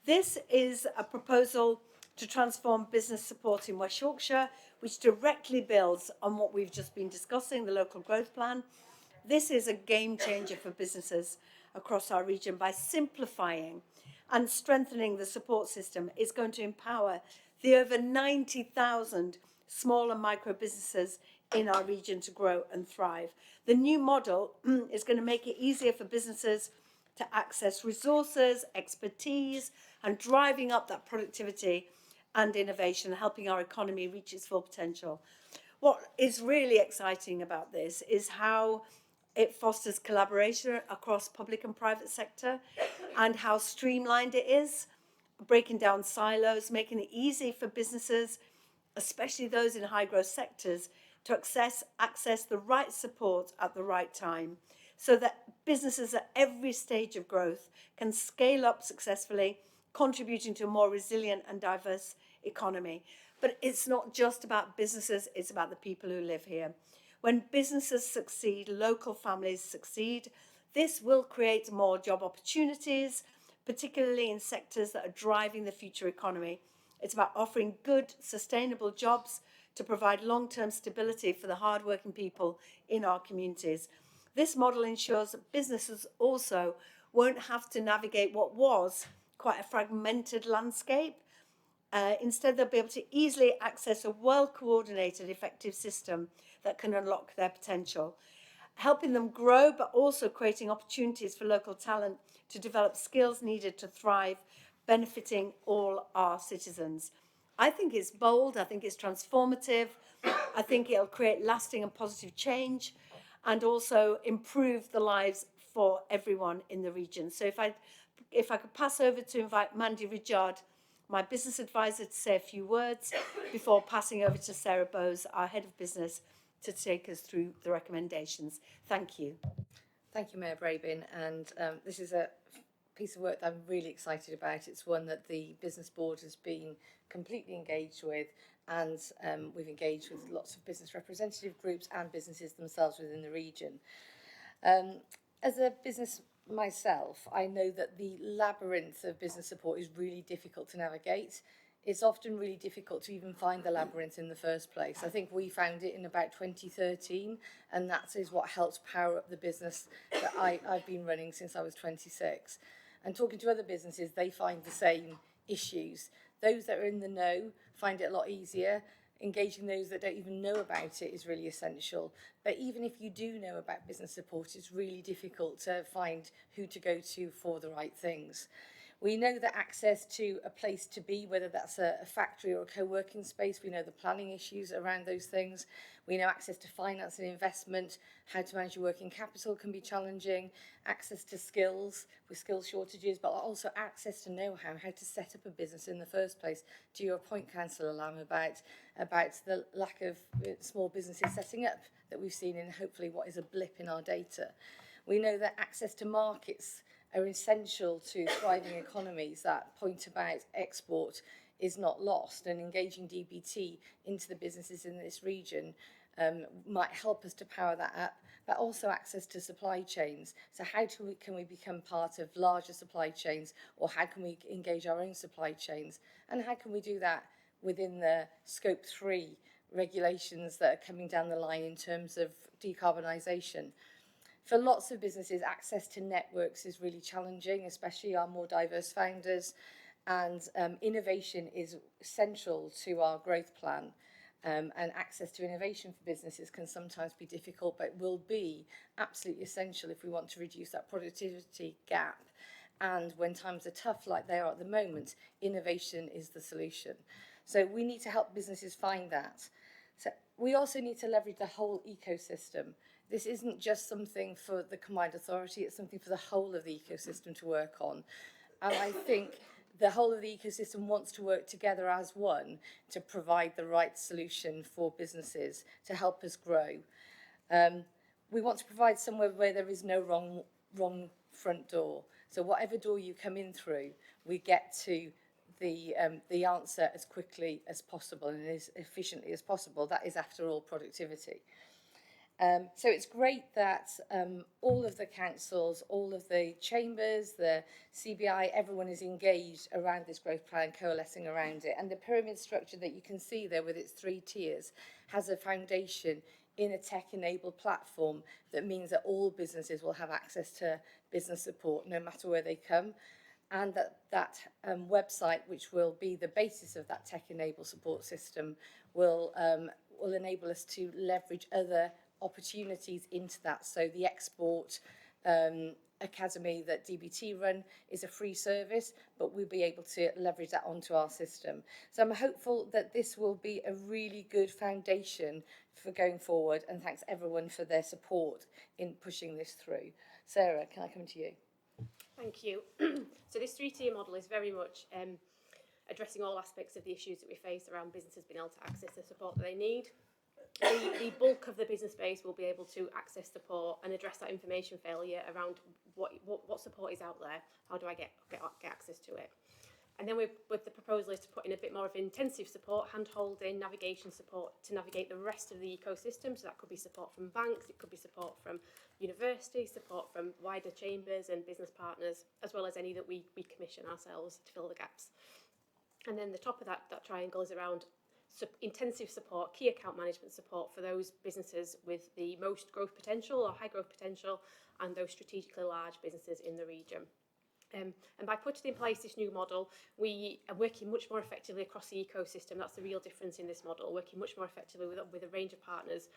This is a proposal to transform business support in West Yorkshire, which directly builds on what we've just been discussing, the local growth plan. This is a game changer for businesses across our region by simplifying and strengthening the support system. It's going to empower the over 90,000 small and micro businesses in our region to grow and thrive. The new model is going to make it easier for businesses to access resources, expertise, and driving up that productivity and innovation, helping our economy reach its full potential. What is really exciting about this is how it fosters collaboration across public and private sector, and how streamlined it is, breaking down silos, making it easy for businesses, especially those in high growth sectors, to access the right support at the right time, so that businesses at every stage of growth can scale up successfully, contributing to a more resilient and diverse economy. But it's not just about businesses, it's about the people who live here. When businesses succeed, local families succeed. This will create more job opportunities, particularly in sectors that are driving the future economy. It's about offering good, sustainable jobs to provide long-term stability for the hard-working people in our communities. This model ensures that businesses also won't have to navigate what was quite a fragmented landscape. Instead, they'll be able to easily access a well-coordinated, effective system that can unlock their potential, helping them grow, but also creating opportunities for local talent to develop skills needed to thrive, benefiting all our citizens. I think it's bold, I think it's transformative, I think it'll create lasting and positive change and also improve the lives for everyone in the region. So if I could pass over to invite Mandy Ridgard, my business advisor, to say a few words before passing over to Sarah Bowes, our head of business, to take us through the recommendations. Thank you. Thank you, Mayor Brabin. And this is a piece of work that I'm really excited about. It's one that the Business Board has been completely engaged with, and we've engaged with lots of business representative groups and businesses themselves within the region. As a business myself, I know that the labyrinth of business support is really difficult to navigate. It's often really difficult to even find the labyrinth in the first place. I think we found it in about 2013, and that is what helped power up the business that I've been running since I was 26. And talking to other businesses, they find the same issues. Those that are in the know find it a lot easier. Engaging those that don't even know about it is really essential. But even if you do know about business support, it's really difficult to find who to go to for the right things. We know that access to a place to be, whether that's a factory or a co-working space, we know the planning issues around those things. We know access to finance and investment, how to manage your working capital can be challenging, access to skills with skill shortages, but also access to know-how, how to set up a business in the first place. To your point, Councillor Lamb, about the lack of small businesses setting up that we've seen in hopefully what is a blip in our data. We know that access to markets are essential to thriving economies. That point about export is not lost, and engaging DBT into the businesses in this region might help us to power that up, but also access to supply chains. So how can we become part of larger supply chains, or how can we engage our own supply chains, and how can we do that within the Scope 3 regulations that are coming down the line in terms of decarbonisation? For lots of businesses, access to networks is really challenging, especially our more diverse founders, and innovation is central to our growth plan. And access to innovation for businesses can sometimes be difficult, but will be absolutely essential if we want to reduce that productivity gap. And when times are tough like they are at the moment, innovation is the solution. So we need to help businesses find that. So we also need to leverage the whole ecosystem. This isn't just something for the combined authority, it's something for the whole of the ecosystem to work on. And I think the whole of the ecosystem wants to work together as one to provide the right solution for businesses to help us grow. We want to provide somewhere where there is no wrong front door. So whatever door you come in through, we get to the answer as quickly as possible and as efficiently as possible. That is, after all, productivity. So it's great that all of the councils, all of the chambers, the CBI, everyone is engaged around this growth plan, coalescing around it. And the pyramid structure that you can see there with its 3 tiers has a foundation in a tech-enabled platform that means that all businesses will have access to business support no matter where they come. And that website, which will be the basis of that tech-enabled support system, will enable us to leverage other opportunities into that. So the export academy that DBT run is a free service, but we'll be able to leverage that onto our system. So I'm hopeful that this will be a really good foundation for going forward, and thanks everyone for their support in pushing this through. Sarah, can I come to you? Thank you. So this 3-tier model is very much addressing all aspects of the issues that we face around businesses being able to access the support that they need. The bulk of the business base will be able to access support and address that information failure around what support is out there. How do I get access to it? And then with the proposal is to put in a bit more of intensive support, hand-holding, navigation support to navigate the rest of the ecosystem. So that could be support from banks, it could be support from universities, support from wider chambers and business partners, as well as any that we commission ourselves to fill the gaps. And then the top of that triangle is around intensive support, key account management support for those businesses with the most growth potential or high growth potential, and those strategically large businesses in the region. And by putting in place this new model, we are working much more effectively across the ecosystem. That's the real difference in this model, working much more effectively with a range of partners.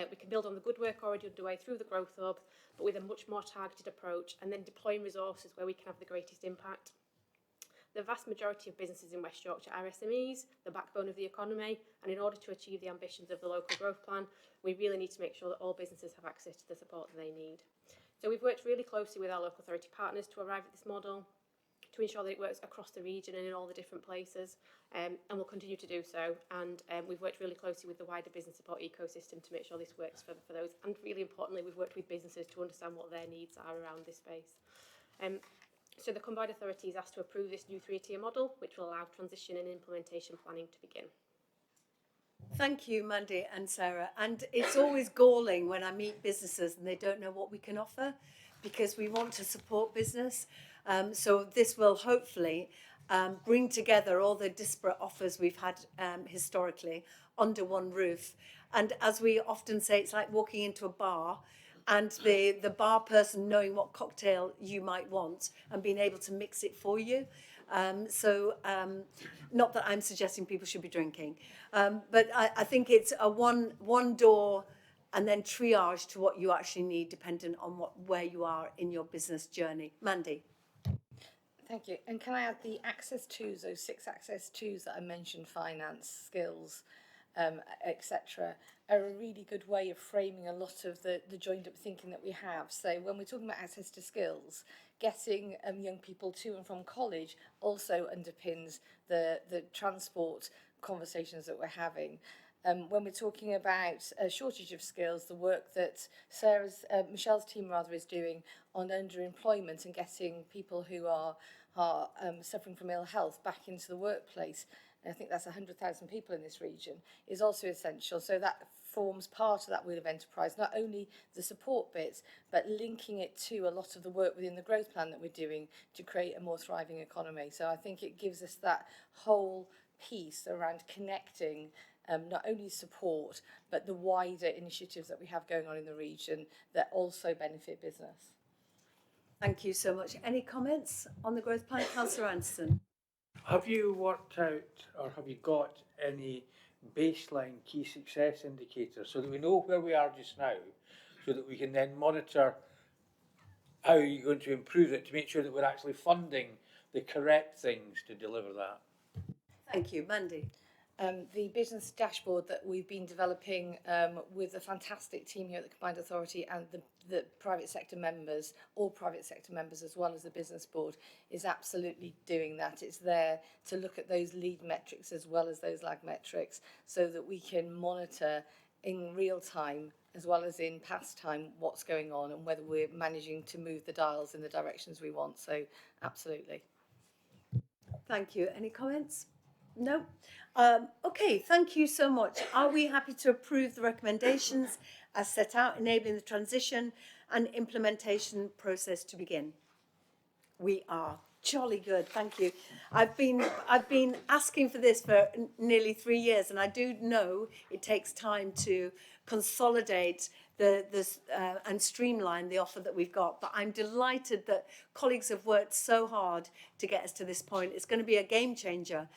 We can build on the good work already underway through the Growth Hub, but with a much more targeted approach, and then deploying resources where we can have the greatest impact. The vast majority of businesses in West Yorkshire are SMEs, the backbone of the economy, and in order to achieve the ambitions of the local growth plan, we really need to make sure that all businesses have access to the support that they need. So we've worked really closely with our local authority partners to arrive at this model, to ensure that it works across the region and in all the different places, and we'll continue to do so. And we've worked really closely with the wider business support ecosystem to make sure this works for those. And really importantly, we've worked with businesses to understand what their needs are around this space. So the Combined Authority is asked to approve this new 3-tier model, which will allow transition and implementation planning to begin. Thank you, Mandy and Sarah. And it's always galling when I meet businesses and they don't know what we can offer, because we want to support business. So this will hopefully bring together all the disparate offers we've had historically under one roof. And as we often say, it's like walking into a bar and the bar person knowing what cocktail you might want and being able to mix it for you. Not that I'm suggesting people should be drinking, but I think it's a one door and then triage to what you actually need, dependent on where you are in your business journey. Mandy. Thank you. And can I add the access twos, those 6 access twos that I mentioned, finance, skills, etc., are a really good way of framing a lot of the joined up thinking that we have. So when we're talking about access to skills, getting young people to and from college also underpins the transport conversations that we're having. When we're talking about a shortage of skills, the work that Michelle's team is doing on underemployment and getting people who are suffering from ill health back into the workplace, and I think that's 100,000 people in this region, is also essential. So that forms part of that wheel of enterprise, not only the support bits, but linking it to a lot of the work within the growth plan that we're doing to create a more thriving economy. So I think it gives us that whole piece around connecting not only support, but the wider initiatives that we have going on in the region that also benefit business. Thank you so much. Any comments on the growth plan, Councillor Anderson? Have you worked out, or have you got any baseline key success indicators so that we know where we are just now, so that we can then monitor how you're going to improve it to make sure that we're actually funding the correct things to deliver that? Thank you. Mandy. The business dashboard that we've been developing with a fantastic team here at the Combined Authority and the private sector members, all private sector members as well as the business board, is absolutely doing that. It's there to look at those lead metrics as well as those lag metrics so that we can monitor in real time as well as in past time what's going on and whether we're managing to move the dials in the directions we want. So absolutely. Thank you. Any comments? No? Okay, thank you so much. Are we happy to approve the recommendations as set out, enabling the transition and implementation process to begin? We are. Jolly good, thank you. I've been asking for this for nearly 3 years, and I do know it takes time to consolidate and streamline the offer that we've got. But I'm delighted that colleagues have worked so hard to get us to this point. It's going to be a game changer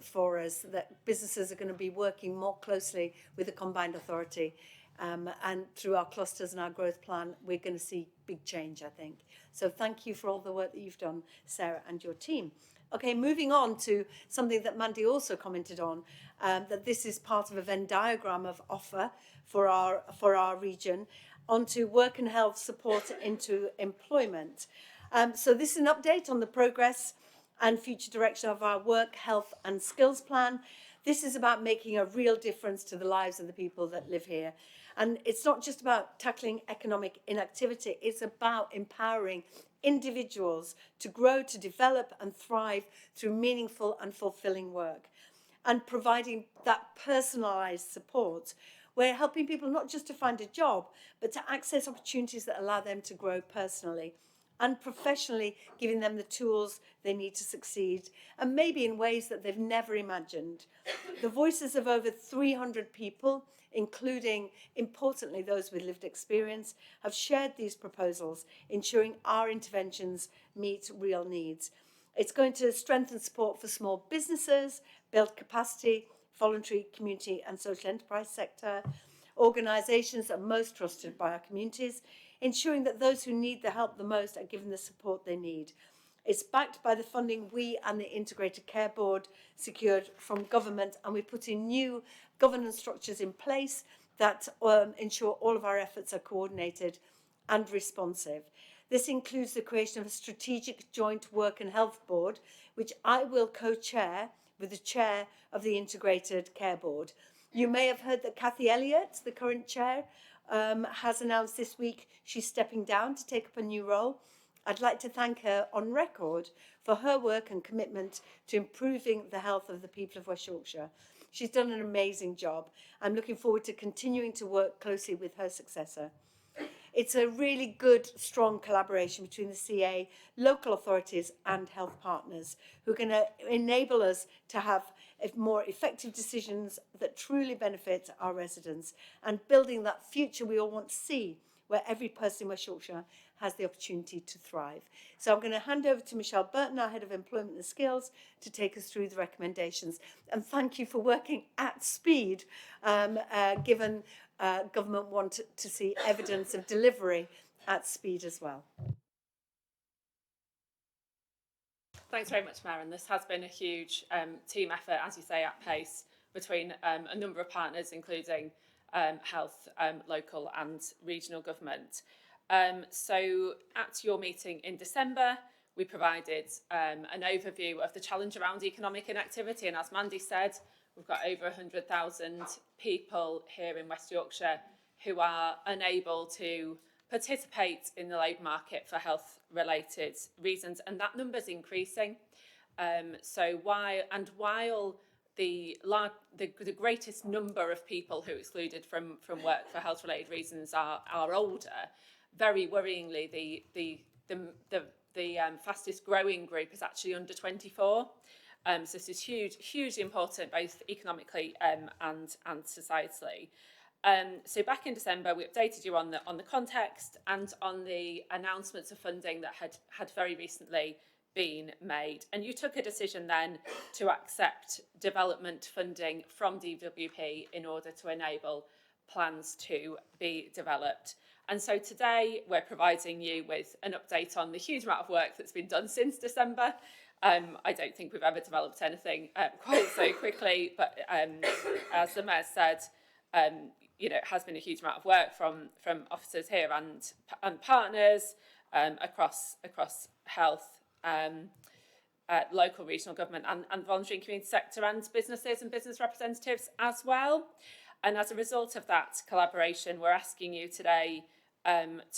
for us, that businesses are going to be working more closely with the Combined Authority. And through our clusters and our growth plan, we're going to see big change, I think. So thank you for all the work that you've done, Sarah, and your team. Okay, moving on to something that Mandy also commented on, that this is part of a Venn diagram of offer for our region, onto work and health support into employment. So this is an update on the progress and future direction of our work, health and skills plan. This is about making a real difference to the lives of the people that live here. And it's not just about tackling economic inactivity, it's about empowering individuals to grow, to develop and thrive through meaningful and fulfilling work, and providing that personalised support. We're helping people not just to find a job, but to access opportunities that allow them to grow personally and professionally, giving them the tools they need to succeed, and maybe in ways that they've never imagined. The voices of over 300 people, including, importantly, those with lived experience, have shared these proposals, ensuring our interventions meet real needs. It's going to strengthen support for small businesses, build capacity, voluntary, community and social enterprise sector, organisations that are most trusted by our communities, ensuring that those who need the help the most are given the support they need. It's backed by the funding we and the Integrated Care Board secured from government, and we're putting new governance structures in place that ensure all of our efforts are coordinated and responsive. This includes the creation of a strategic joint work and health board, which I will co-chair with the chair of the Integrated Care Board. You may have heard that Cathy Elliott, the current chair, has announced this week she's stepping down to take up a new role. I'd like to thank her on record for her work and commitment to improving the health of the people of West Yorkshire. She's done an amazing job. I'm looking forward to continuing to work closely with her successor. It's a really good, strong collaboration between the CA, local authorities and health partners who are going to enable us to have more effective decisions that truly benefit our residents and building that future we all want to see where every person in West Yorkshire has the opportunity to thrive. So I'm going to hand over to Michelle Burton, our Head of Employment and Skills, to take us through the recommendations. And thank you for working at speed, given government want to see evidence of delivery at speed as well. Thanks very much, Mayor. And this has been a huge team effort, as you say, at pace between a number of partners, including health, local and regional government. So at your meeting in December, we provided an overview of the challenge around economic inactivity. And as Mandy said, we've got over 100,000 people here in West Yorkshire who are unable to participate in the labour market for health-related reasons, and that number's increasing. So while the greatest number of people who are excluded from work for health-related reasons are older, very worryingly, the fastest growing group is actually under 24. So this is hugely important, both economically and societally. So back in December, we updated you on the context and on the announcements of funding that had very recently been made. And you took a decision then to accept development funding from DWP in order to enable plans to be developed. And so today we're providing you with an update on the huge amount of work that's been done since December. I don't think we've ever developed anything quite so quickly, but as the Mayor said, it has been a huge amount of work from officers here and partners across health, local, regional government and voluntary and community sector and businesses and business representatives as well. And as a result of that collaboration, we're asking you today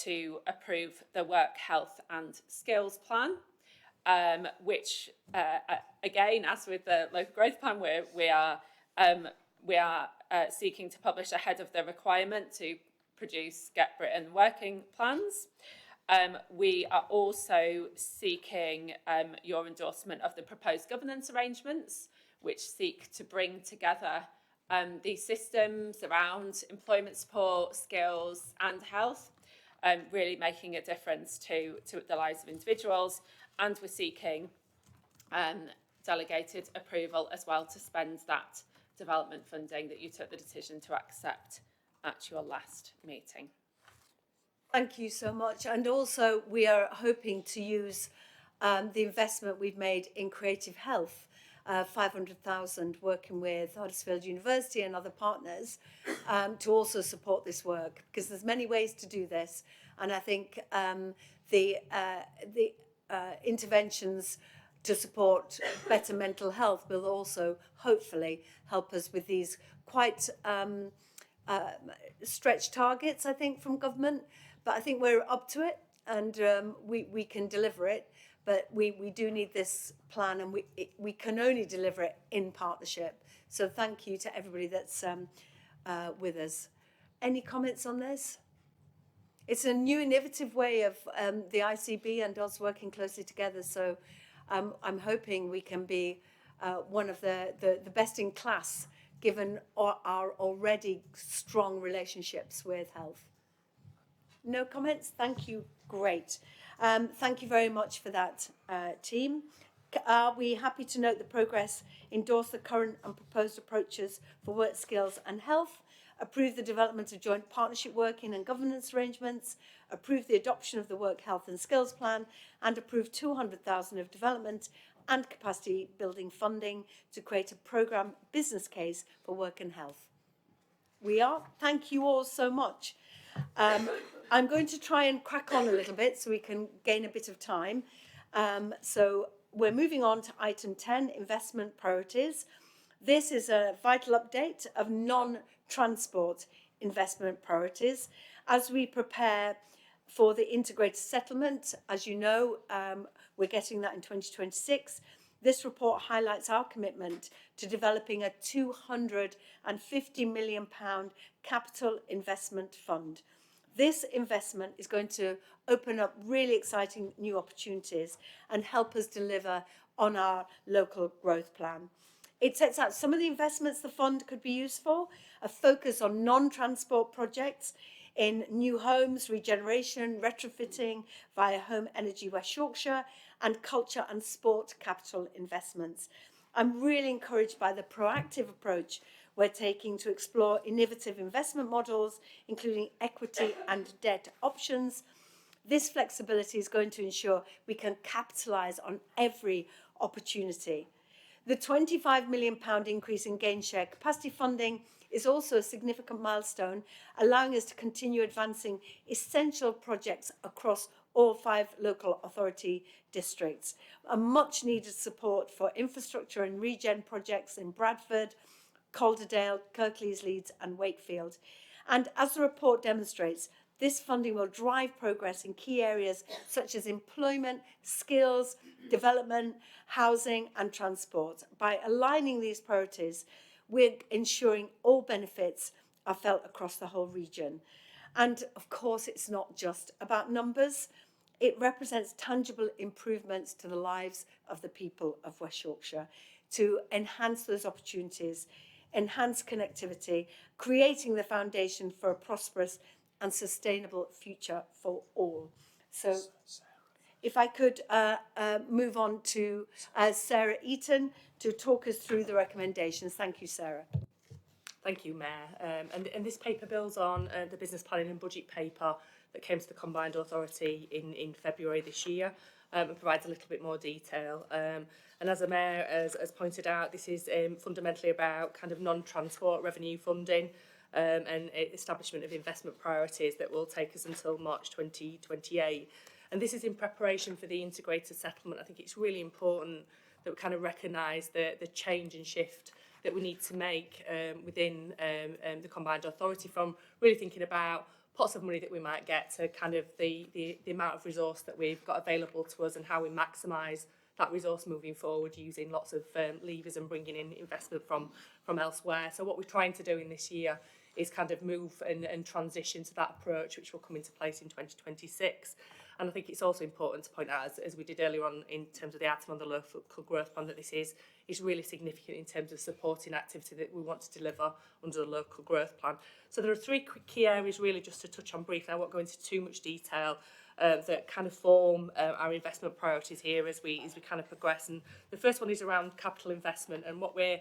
to approve the Work, Health and Skills Plan, which, again, as with the Local Growth Plan, we are seeking to publish ahead of the requirement to produce Get Britain working plans. We are also seeking your endorsement of the proposed governance arrangements, which seek to bring together these systems around employment support, skills and health, really making a difference to the lives of individuals. And we're seeking delegated approval as well to spend that development funding that you took the decision to accept at your last meeting. Thank you so much. And also we are hoping to use the investment we've made in creative health, 500,000 working with Huddersfield University and other partners to also support this work, because there's many ways to do this. And I think the interventions to support better mental health will also hopefully help us with these quite stretched targets, I think, from government. But I think we're up to it. and we can deliver it, but we do need this plan, and we can only deliver it in partnership. So thank you to everybody that's with us. Any comments on this? It's a new innovative way of the ICB and us working closely together. So I'm hoping we can be one of the best in class, given our already strong relationships with health. No comments? Thank you. Great. Thank you very much for that, team. Are we happy to note the progress, endorse the current and proposed approaches for work skills and health, approve the development of joint partnership working and governance arrangements, approve the adoption of the Work Health and Skills Plan, and approve 200,000 of development and capacity building funding to create a programme business case for work and health? We are. Thank you all so much. I'm going to try and crack on a little bit so we can gain a bit of time. So we're moving on to item 10, investment priorities. This is a vital update of non-transport investment priorities. As we prepare for the integrated settlement, as you know, we're getting that in 2026. This report highlights our commitment to developing a £250 million capital investment fund. This investment is going to open up really exciting new opportunities and help us deliver on our local growth plan. It sets out some of the investments the fund could be used for, a focus on non-transport projects in new homes, regeneration, retrofitting via Home Energy West Yorkshire, and culture and sport capital investments. I'm really encouraged by the proactive approach we're taking to explore innovative investment models, including equity and debt options. This flexibility is going to ensure we can capitalise on every opportunity. The £25 million increase in gain share capacity funding is also a significant milestone, allowing us to continue advancing essential projects across all 5 local authority districts. A much needed support for infrastructure and regen projects in Bradford, Calderdale, Kirklees, Leeds and Wakefield. And as the report demonstrates, this funding will drive progress in key areas such as employment, skills, development, housing and transport. By aligning these priorities, we're ensuring all benefits are felt across the whole region. And of course, it's not just about numbers. It represents tangible improvements to the lives of the people of West Yorkshire to enhance those opportunities, enhance connectivity, creating the foundation for a prosperous and sustainable future for all. So if I could move on to Sarah Eaton to talk us through the recommendations. Thank you, Sarah. Thank you, Mayor. And this paper builds on the business planning and budget paper that came to the Combined Authority in February this year, and provides a little bit more detail. And as the Mayor has pointed out, this is fundamentally about kind of non-transport revenue funding and establishment of investment priorities that will take us until March 2028. And this is in preparation for the integrated settlement. I think it's really important that we kind of recognise the change and shift that we need to make within the Combined Authority, from really thinking about pots of money that we might get to kind of the amount of resource that we've got available to us and how we maximise that resource moving forward, using lots of levers and bringing in investment from elsewhere. So what we're trying to do in this year is kind of move and transition to that approach, which will come into place in 2026. And I think it's also important to point out, as we did earlier on in terms of the item on the local growth plan, that this is really significant in terms of supporting activity that we want to deliver under the local growth plan. So there are 3 key areas really just to touch on briefly. I won't go into too much detail that kind of form our investment priorities here as we kind of progress. And the first one is around capital investment, and what we're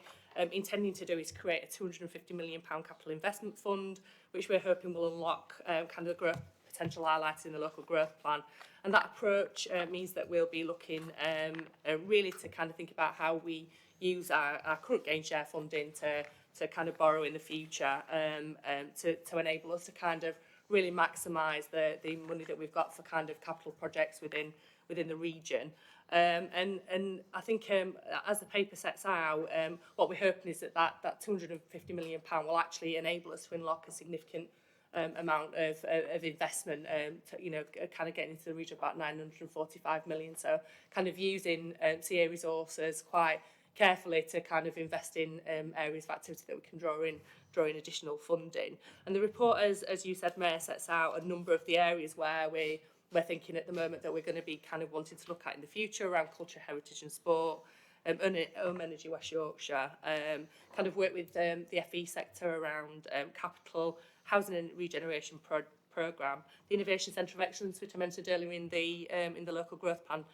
intending to do is create a £250 million capital investment fund, which we're hoping will unlock kind of the growth potential highlighted in the local growth plan. And that approach means that we'll be looking really to kind of think about how we use our current gain share funding to kind of borrow in the future to enable us to kind of really maximise the money that we've got for kind of capital projects within the region. And I think as the paper sets out, what we're hoping is that £250 million will actually enable us to unlock a significant amount of investment, to, you know, kind of getting into the region of about 945 million. So kind of using CA resources quite carefully to kind of invest in areas of activity that we can draw in additional funding. And the report, as you said, Mayor, sets out a number of the areas where we're thinking at the moment that we're going to be kind of wanting to look at in the future around culture, heritage and sport, Home Energy West Yorkshire, kind of work with the FE sector around capital, housing and regeneration programme, the Innovation Centre of Excellence, which I mentioned earlier in the local growth plan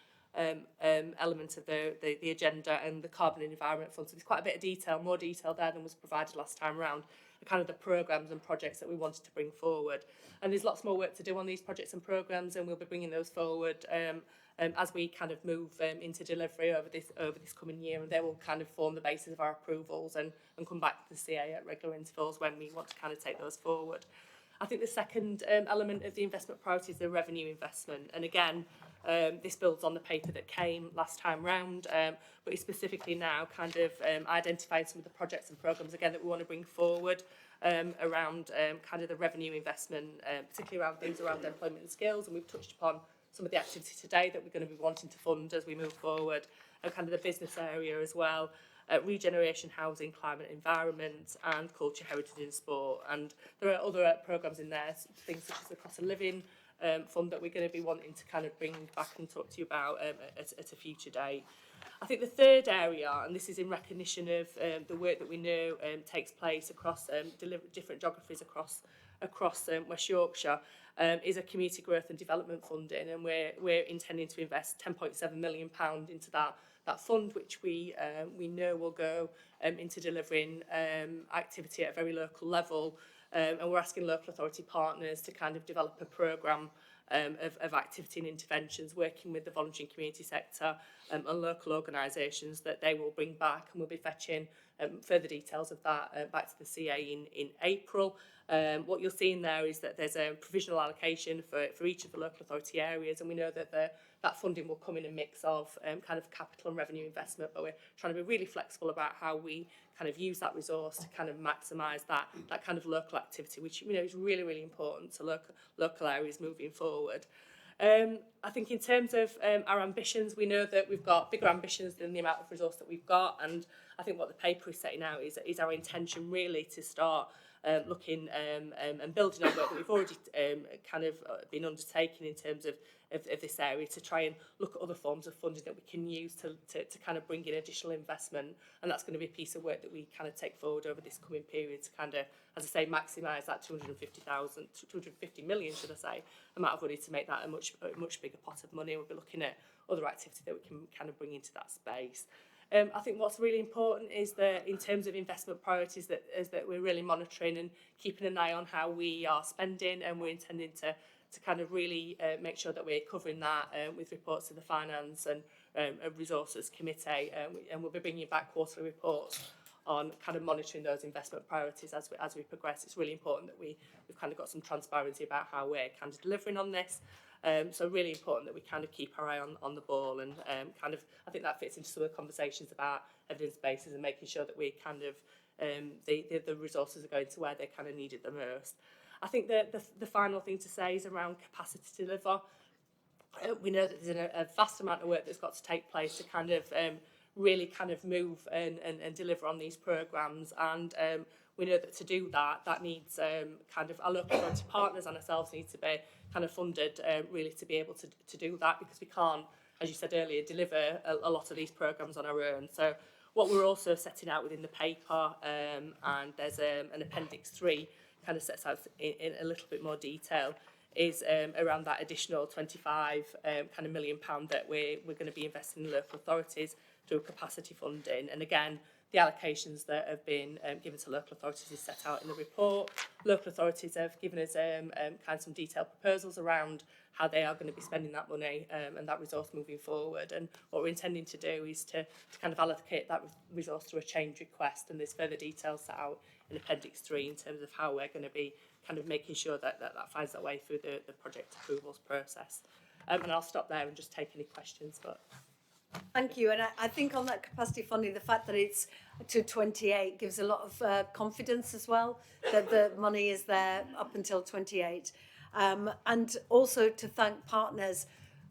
element of the agenda, and the Carbon and Environment Fund. So there's quite a bit of detail, more detail there than was provided last time around, kind of the programmes and projects that we wanted to bring forward. And there's lots more work to do on these projects and programmes, and we'll be bringing those forward as we kind of move into delivery over this coming year, and they will kind of form the basis of our approvals and come back to the CA at regular intervals when we want to kind of take those forward. I think the second element of the investment priority is the revenue investment, and again, this builds on the paper that came last time round, but it's specifically now kind of identified some of the projects and programmes again that we want to bring forward around kind of the revenue investment, particularly around things around employment and skills, and we've touched upon some of the activity today that we're going to be wanting to fund as we move forward, and kind of the business area as well, regeneration, housing, climate, environment, and culture, heritage and sport. And there are other programmes in there, things such as the cost of living fund that we're going to be wanting to kind of bring back and talk to you about at a future date. I think the third area, and this is in recognition of the work that we know takes place across different geographies across West Yorkshire, is a community growth and development funding, and we're intending to invest £10.7 million into that fund, which we know will go into delivering activity at a very local level, and we're asking local authority partners to kind of develop a programme of activity and interventions, working with the voluntary and community sector and local organisations that they will bring back, and we'll be fetching further details of that back to the CA in April. What you'll see in there is that there's a provisional allocation for each of the local authority areas, and we know that that funding will come in a mix of kind of capital and revenue investment, but we're trying to be really flexible about how we kind of use that resource to kind of maximise that kind of local activity, which is really, really important to local areas moving forward. I think in terms of our ambitions, we know that we've got bigger ambitions than the amount of resource that we've got, and I think what the paper is setting out is our intention really to start looking and building on work that we've already kind of been undertaking in terms of this area, to try and look at other forms of funding that we can use to kind of bring in additional investment, and that's going to be a piece of work that we kind of take forward over this coming period to kind of, as I say, maximise that 250 million, should I say, amount of money to make that a much bigger pot of money. We'll be looking at other activity that we can kind of bring into that space. I think what's really important is that in terms of investment priorities that we're really monitoring and keeping an eye on how we are spending, and we're intending to kind of really make sure that we're covering that with reports to the Finance and Resources Committee, and we'll be bringing back quarterly reports on kind of monitoring those investment priorities as we progress. It's really important that we've kind of got some transparency about how we're kind of delivering on this. So really important that we kind of keep our eye on the ball, and kind of, I think that fits into some of the conversations about evidence bases and making sure that we kind of the resources are going to where they're kind of needed the most. I think the final thing to say is around capacity to deliver. We know that there's a vast amount of work that's got to take place to kind of really kind of move and deliver on these programmes, and we know that to do that needs kind of our local authority partners and ourselves need to be kind of funded really to be able to do that, because we can't, as you said earlier, deliver a lot of these programmes on our own. So what we're also setting out within the paper, and there's an Appendix 3 kind of sets out in a little bit more detail, is around that additional £25 million that we're going to be investing in local authorities through capacity funding. And again, the allocations that have been given to local authorities is set out in the report. Local authorities have given us kind of some detailed proposals around how they are going to be spending that money and that resource moving forward. And what we're intending to do is to kind of allocate that resource through a change request, and there's further details set out in Appendix 3 in terms of how we're going to be kind of making sure that finds that way through the project approvals process. And I'll stop there and just take any questions. But Thank you. And I think on that capacity funding, the fact that it's to 28 gives a lot of confidence as well, that the money is there up until 28. And also to thank partners.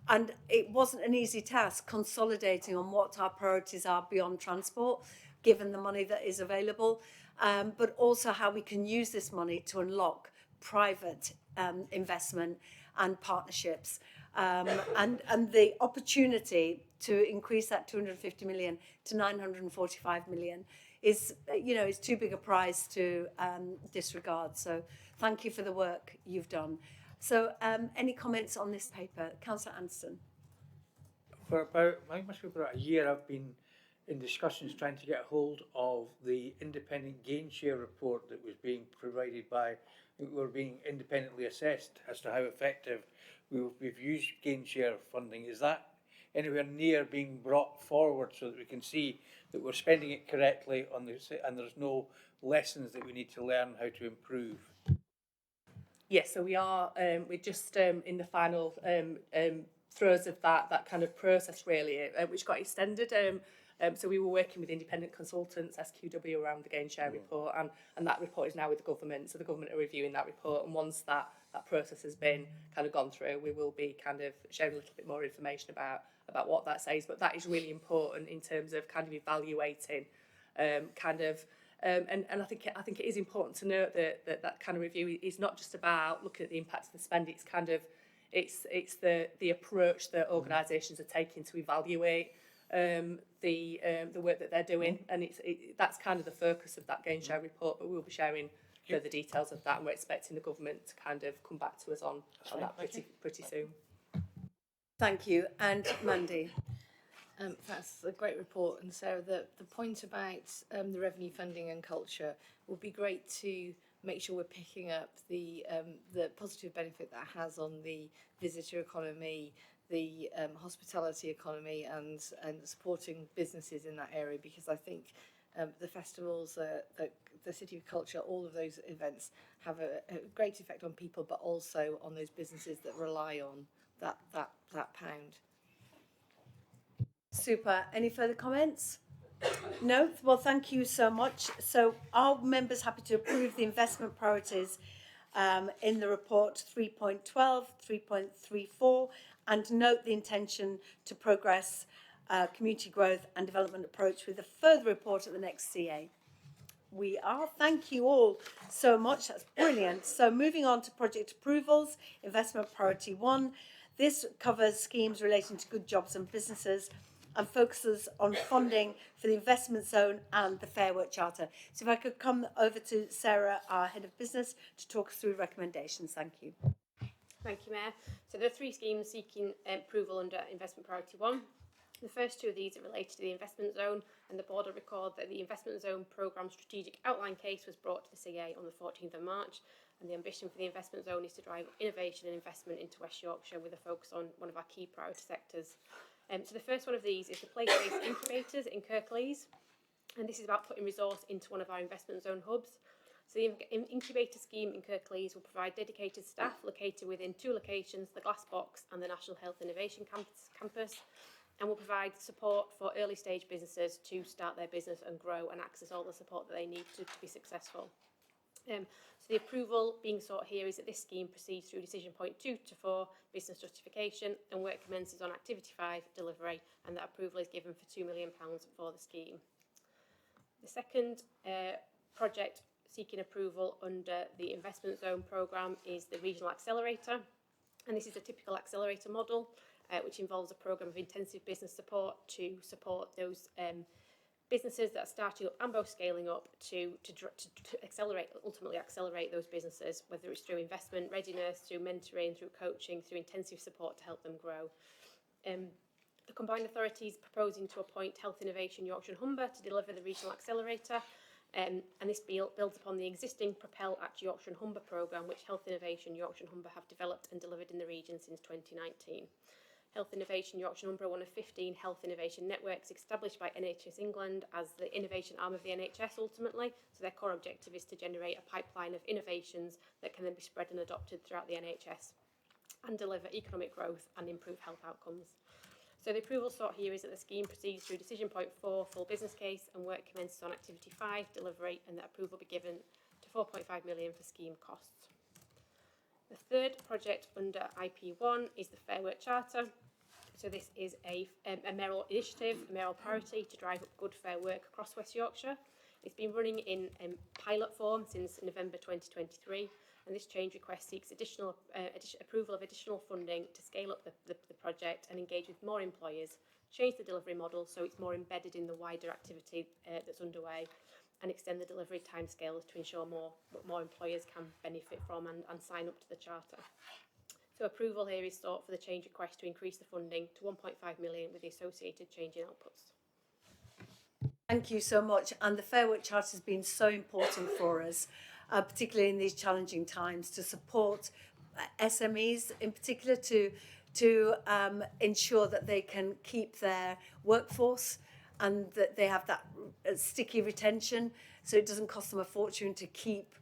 And it wasn't an easy task consolidating on what our priorities are beyond transport, given the money that is available, but also how we can use this money to unlock private investment and partnerships. And the opportunity to increase that 250 million to 945 million is, is too big a prize to disregard. So thank you for the work you've done. So any comments on this paper? Councillor Anderson. For about, I think it must be about a year, I've been in discussions trying to get hold of the independent gain share report that was being provided by, we were being independently assessed as to how effective we've used gain share funding. Is that anywhere near being brought forward so that we can see that we're spending it correctly on this, and there's no lessons that we need to learn how to improve? Yes, so we are, we're just in the final throes of that kind of process really, which got extended. So we were working with independent consultants, SQW, around the gain share report, and that report is now with the government. So the government are reviewing that report, and once that process has been kind of gone through, we will be kind of sharing a little bit more information about what that says. But that is really important in terms of kind of evaluating and I think it is important to note that kind of review is not just about looking at the impact of the spend. It's kind of it's the approach that organisations are taking to evaluate the work that they're doing, and that's kind of the focus of that gain share report. But we'll be sharing further details of that, and we're expecting the government to kind of come back to us on that pretty soon. Thank you. And Mandy. That's a great report, and so the point about the revenue funding and culture will be great to make sure we're picking up the positive benefit that has on the visitor economy, the hospitality economy, and supporting businesses in that area, because I think the festivals, the City of Culture, all of those events have a great effect on people, but also on those businesses that rely on that pound. Super. Any further comments? No? Well, thank you so much. So are members happy to approve the investment priorities in the report 3.12, 3.34, and note the intention to progress community growth and development approach with a further report at the next CA? We are. Thank you all so much. That's brilliant. So moving on to project approvals, investment priority 1. This covers schemes relating to good jobs and businesses and focuses on funding for the investment zone and the Fair Work Charter. So if I could come over to Sarah, our Head of Business, to talk us through recommendations. Thank you. Thank you, Mayor. So there are 3 schemes seeking approval under investment priority 1. The first 2 of these are related to the investment zone, and the board will record that the investment zone programme strategic outline case was brought to the CA on the 14th of March, and the ambition for the investment zone is to drive innovation and investment into West Yorkshire with a focus on one of our key priority sectors. So the first one of these is the place-based incubators in Kirklees, and this is about putting resource into one of our investment zone hubs. So the incubator scheme in Kirklees will provide dedicated staff located within 2 locations, the Glass Box and the National Health Innovation Campus, and will provide support for early stage businesses to start their business and grow and access all the support that they need to be successful. So the approval being sought here is that this scheme proceeds through decision point 2 to 4, business justification, and work commences on activity 5, delivery, and that approval is given for £2 million for the scheme. The second project seeking approval under the investment zone programme is the regional accelerator, and this is a typical accelerator model which involves a programme of intensive business support to support those businesses that are starting up and both scaling up to ultimately accelerate those businesses, whether it's through investment readiness, through mentoring, through coaching, through intensive support to help them grow. The combined authority is proposing to appoint Health Innovation Yorkshire and Humber to deliver the regional accelerator, and this builds upon the existing Propel Act Yorkshire and Humber programme, which Health Innovation Yorkshire and Humber have developed and delivered in the region since 2019. Health Innovation Yorkshire and Humber are one of 15 health innovation networks established by NHS England as the innovation arm of the NHS ultimately. So their core objective is to generate a pipeline of innovations that can then be spread and adopted throughout the NHS and deliver economic growth and improve health outcomes. So the approval sought here is that the scheme proceeds through decision point 4, full business case, and work commences on activity 5, delivery, and that approval be given to 4.5 million for scheme costs. The third project under IP1 is the Fair Work Charter. So this is a mayoral initiative, a mayoral priority to drive up good fair work across West Yorkshire. It's been running in pilot form since November 2023, and this change request seeks additional approval of additional funding to scale up the project and engage with more employers, change the delivery model so it's more embedded in the wider activity that's underway, and extend the delivery timescales to ensure more employers can benefit from and sign up to the charter. So approval here is sought for the change request to increase the funding to 1.5 million with the associated change in outputs. Thank you so much. And the Fair Work Charter has been so important for us, particularly in these challenging times, to support SMEs in particular to ensure that they can keep their workforce and that they have that sticky retention, so it doesn't cost them a fortune to keep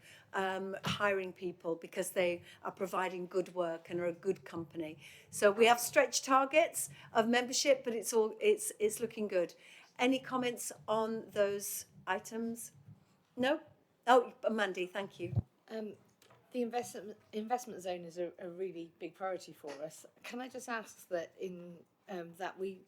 hiring people because they are providing good work and are a good company. So we have stretch targets of membership, but it's looking good. Any comments on those items? No? Oh, Mandy, thank you. The investment zone is a really big priority for us. Can I just ask that that we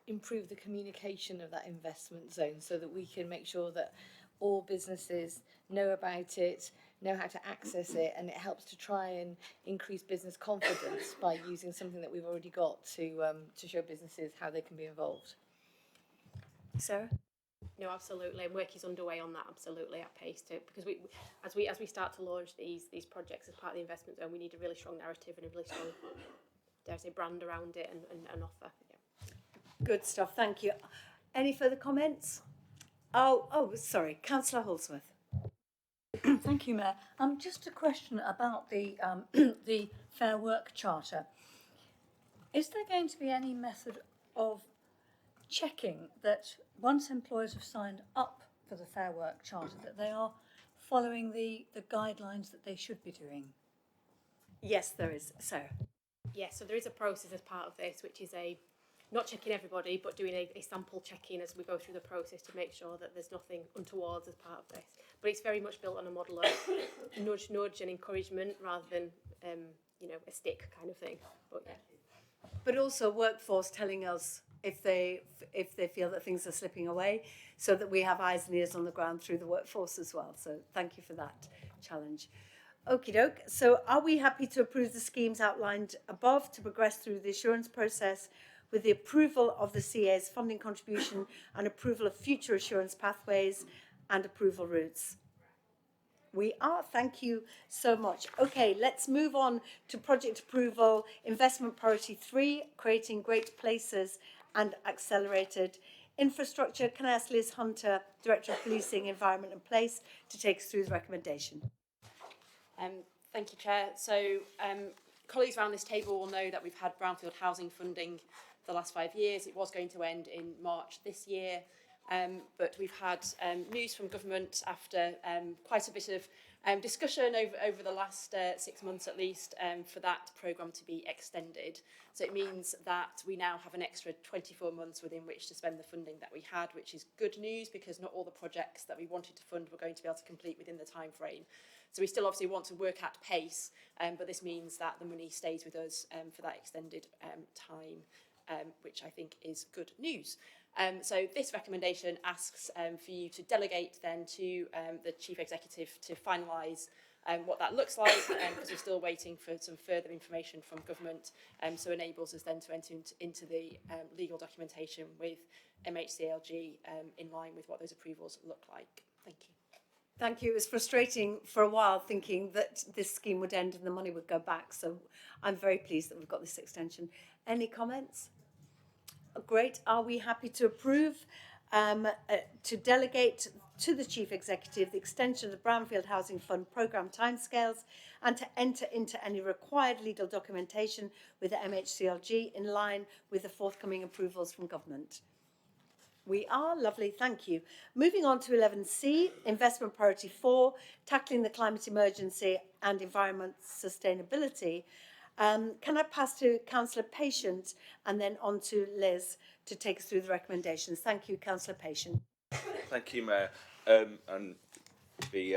improve the communication of that investment zone so that we can make sure that all businesses know about it, know how to access it, and it helps to try and increase business confidence by using something that we've already got to show businesses how they can be involved. Sarah? No, absolutely, and work is underway on that, absolutely, at pace too, because as we start to launch these projects as part of the investment zone, we need a really strong narrative and a really strong, dare I say, brand around it and offer. Yeah. Good stuff, thank you. Any further comments? Oh, sorry, Councillor Holsworth. Thank you, Mayor. Just a question about the the Fair Work Charter. Is there going to be any method of checking that once employers have signed up for the Fair Work Charter, that they are following the guidelines that they should be doing? Yes, there is. Sarah? Yes, so there is a process as part of this, which is not checking everybody, but doing a sample check-in as we go through the process to make sure that there's nothing untoward as part of this. But it's very much built on a model of nudge and encouragement rather than, a stick kind of thing. But yeah. But also workforce telling us if they feel that things are slipping away, so that we have eyes and ears on the ground through the workforce as well. So thank you for that challenge. Okie doke. So are we happy to approve the schemes outlined above to progress through the assurance process with the approval of the CA's funding contribution and approval of future assurance pathways and approval routes? We are, thank you so much. Okay, let's move on to project approval, investment priority 3, creating great places and accelerated infrastructure. Can I ask Liz Hunter, Director of Policing, Environment and Place, to take us through the recommendation? Thank you, Chair. So colleagues around this table will know that we've had brownfield housing funding for the last 5 years. It was going to end in March this year. But we've had news from government after quite a bit of discussion over the last 6 months at least for that programme to be extended. So it means that we now have an extra 24 months within which to spend the funding that we had, which is good news because not all the projects that we wanted to fund were going to be able to complete within the time frame. So we still obviously want to work at pace, but this means that the money stays with us for that extended time, which I think is good news. So this recommendation asks for you to delegate then to the Chief Executive to finalise what that looks like, because we're still waiting for some further information from government, so enables us then to enter into the legal documentation with MHCLG in line with what those approvals look like. Thank you. Thank you. It was frustrating for a while thinking that this scheme would end and the money would go back, so I'm very pleased that we've got this extension. Any comments? Great. Are we happy to approve to delegate to the Chief Executive the extension of the Brownfield Housing Fund programme timescales and to enter into any required legal documentation with the MHCLG in line with the forthcoming approvals from government? We are. Lovely, thank you. Moving on to 11C, investment priority 4, tackling the climate emergency and environment sustainability. Can I pass to Councillor Patient and then on to Liz to take us through the recommendations? Thank you, Councillor Patient. Thank you, Mayor, and be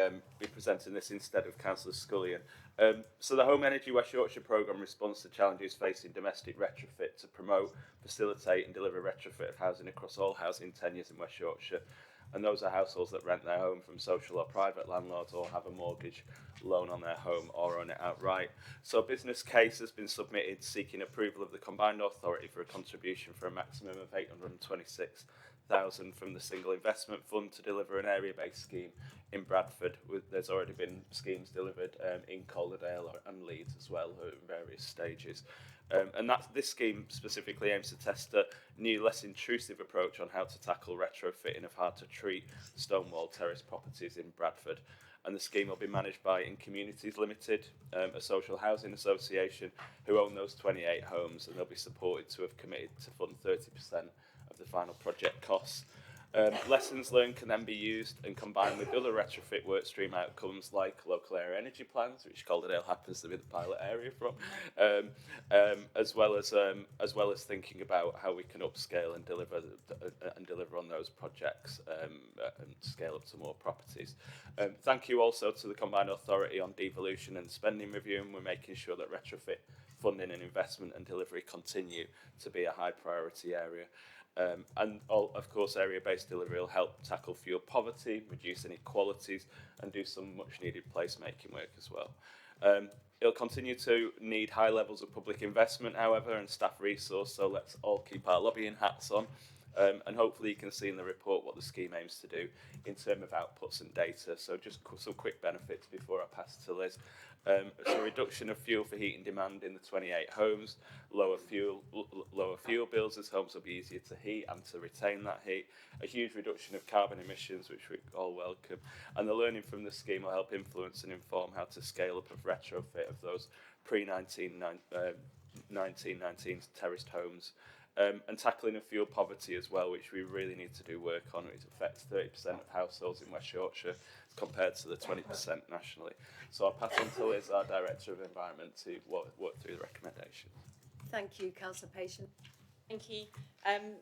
presenting this instead of Councillor Scullion. So the Home Energy West Yorkshire programme responds to challenges facing domestic retrofit to promote, facilitate and deliver retrofit of housing across all housing tenures in West Yorkshire. And those are households that rent their home from social or private landlords or have a mortgage loan on their home or own it outright. So a business case has been submitted seeking approval of the Combined Authority for a contribution for a maximum of 826,000 from the Single Investment Fund to deliver an area-based scheme in Bradford. There's already been schemes delivered in Calderdale and Leeds as well at various stages. And this scheme specifically aims to test a new, less intrusive approach on how to tackle retrofitting of hard-to-treat stone wall terrace properties in Bradford. And the scheme will be managed by In Communities Limited, a social housing association who own those 28 homes, and they'll be supported to have committed to fund 30% of the final project costs. Lessons learned can then be used and combined with other retrofit workstream outcomes like local area energy plans, which Calderdale happens to be the pilot area from, as well as thinking about how we can upscale and deliver on those projects and scale up to more properties. Thank you also to the Combined Authority on devolution and spending review, and we're making sure that retrofit funding and investment and delivery continue to be a high priority area. Of course, area-based delivery will help tackle fuel poverty, reduce inequalities, and do some much-needed placemaking work as well. It'll continue to need high levels of public investment, however, and staff resource, so let's all keep our lobbying hats on. And hopefully you can see in the report what the scheme aims to do in terms of outputs and data. So just some quick benefits before I pass to Liz. So reduction of fuel for heating demand in the 28 homes, lower fuel bills as homes will be easier to heat and to retain that heat, a huge reduction of carbon emissions, which we all welcome, and the learning from the scheme will help influence and inform how to scale up of retrofit of those pre-1919 terraced homes. And tackling of fuel poverty as well, which we really need to do work on. It affects 30% of households in West Yorkshire compared to the 20% nationally. So I'll pass on to Liz, our Director of Environment, to work through the recommendations. Thank you, Councillor Patient. Thank you.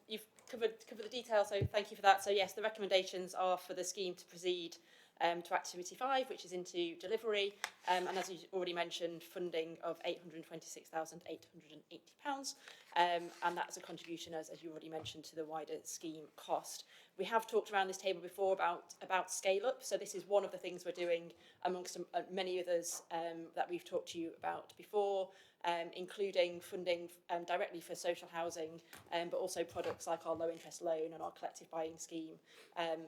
You've covered the details, so thank you for that. So yes, the recommendations are for the scheme to proceed to Activity 5, which is into delivery, and as you already mentioned, funding of £826,880, and that's a contribution, as you already mentioned, to the wider scheme cost. We have talked around this table before about scale up, so this is one of the things we're doing amongst many others that we've talked to you about before, including funding directly for social housing, but also products like our low interest loan and our collective buying scheme.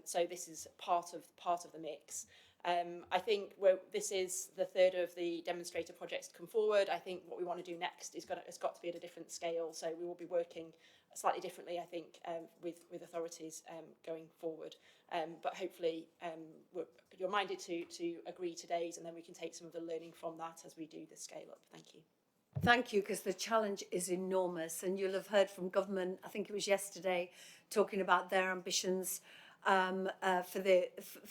So this is part of the mix. I think this is the third of the demonstrator projects to come forward. I think what we want to do next has got to be at a different scale. So we will be working slightly differently, I think, with authorities going forward. But hopefully you're minded to agree to days, and then we can take some of the learning from that as we do the scale up. Thank you. Thank you, because the challenge is enormous, and you'll have heard from government, I think it was yesterday, talking about their ambitions for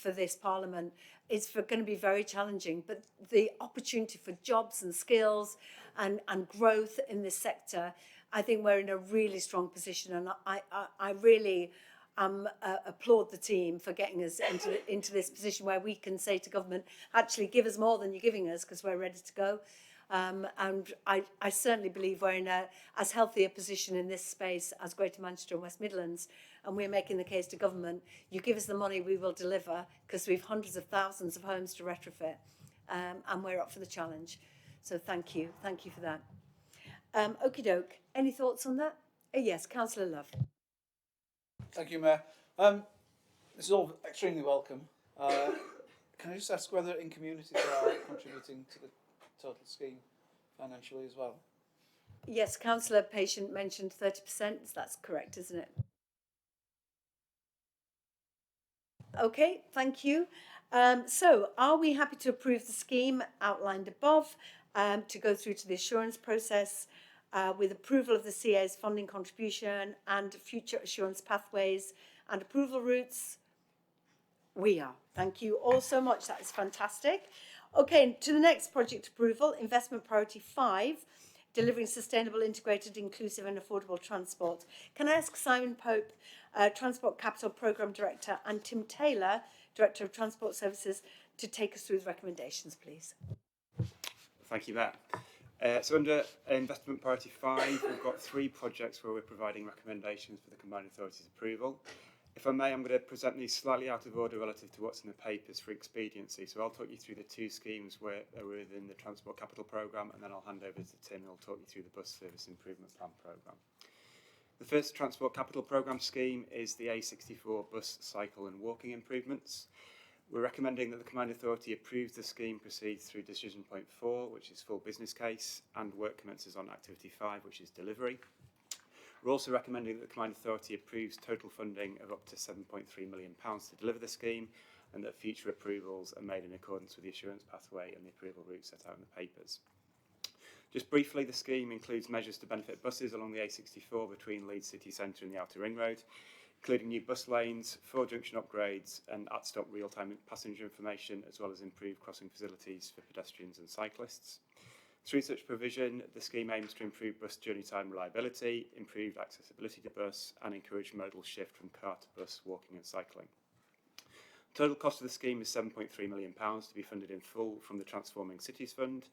this Parliament. It's going to be very challenging, but the opportunity for jobs and skills and growth in this sector, I think we're in a really strong position, and I really applaud the team for getting us into this position where we can say to government, actually give us more than you're giving us, because we're ready to go. And I certainly believe we're in as healthy a position in this space as Greater Manchester and West Midlands, and we're making the case to government, you give us the money, we will deliver, because we've hundreds of thousands of homes to retrofit, and we're up for the challenge. So thank you for that. Okie doke, any thoughts on that? Yes, Councillor Love. Thank you, Mayor. This is all extremely welcome. Can I just ask whether In Communities are contributing to the total scheme financially as well? Yes, Councillor Patient mentioned 30%. That's correct, isn't it? Okay, thank you. So are we happy to approve the scheme outlined above to go through to the assurance process with approval of the CA's funding contribution and future assurance pathways and approval routes? We are. Thank you all so much. That is fantastic. Okay, to the next project approval, investment priority 5, delivering sustainable, integrated, inclusive and affordable transport. Can I ask Simon Pope, Transport Capital Programme Director, and Tim Taylor, Director of Transport Services, to take us through the recommendations, please? Thank you, Matt. So under Investment Priority 5, we've got 3 projects where we're providing recommendations for the Combined Authority's approval. If I may, I'm going to present these slightly out of order relative to what's in the papers for expediency. So I'll talk you through the 2 schemes where are within the Transport Capital Programme, and then I'll hand over to Tim, who'll talk you through the Bus Service Improvement Plan Programme. The first Transport Capital Programme scheme is the A64 bus, cycle and walking improvements. We're recommending that the Combined Authority approves the scheme, proceeds through decision point 4, which is full business case, and work commences on activity 5, which is delivery. We're also recommending that the Combined Authority approves total funding of up to £7.3 million to deliver the scheme, and that future approvals are made in accordance with the assurance pathway and the approval route set out in the papers. Just briefly, the scheme includes measures to benefit buses along the A64 between Leeds City Centre and the Outer Ring Road, including new bus lanes, 4 junction upgrades and at-stop real-time passenger information, as well as improved crossing facilities for pedestrians and cyclists. Through such provision, the scheme aims to improve bus journey time reliability, improve accessibility to bus and encourage modal shift from car to bus, walking and cycling. Total cost of the scheme is £7.3 million to be funded in full from the Transforming Cities Fund.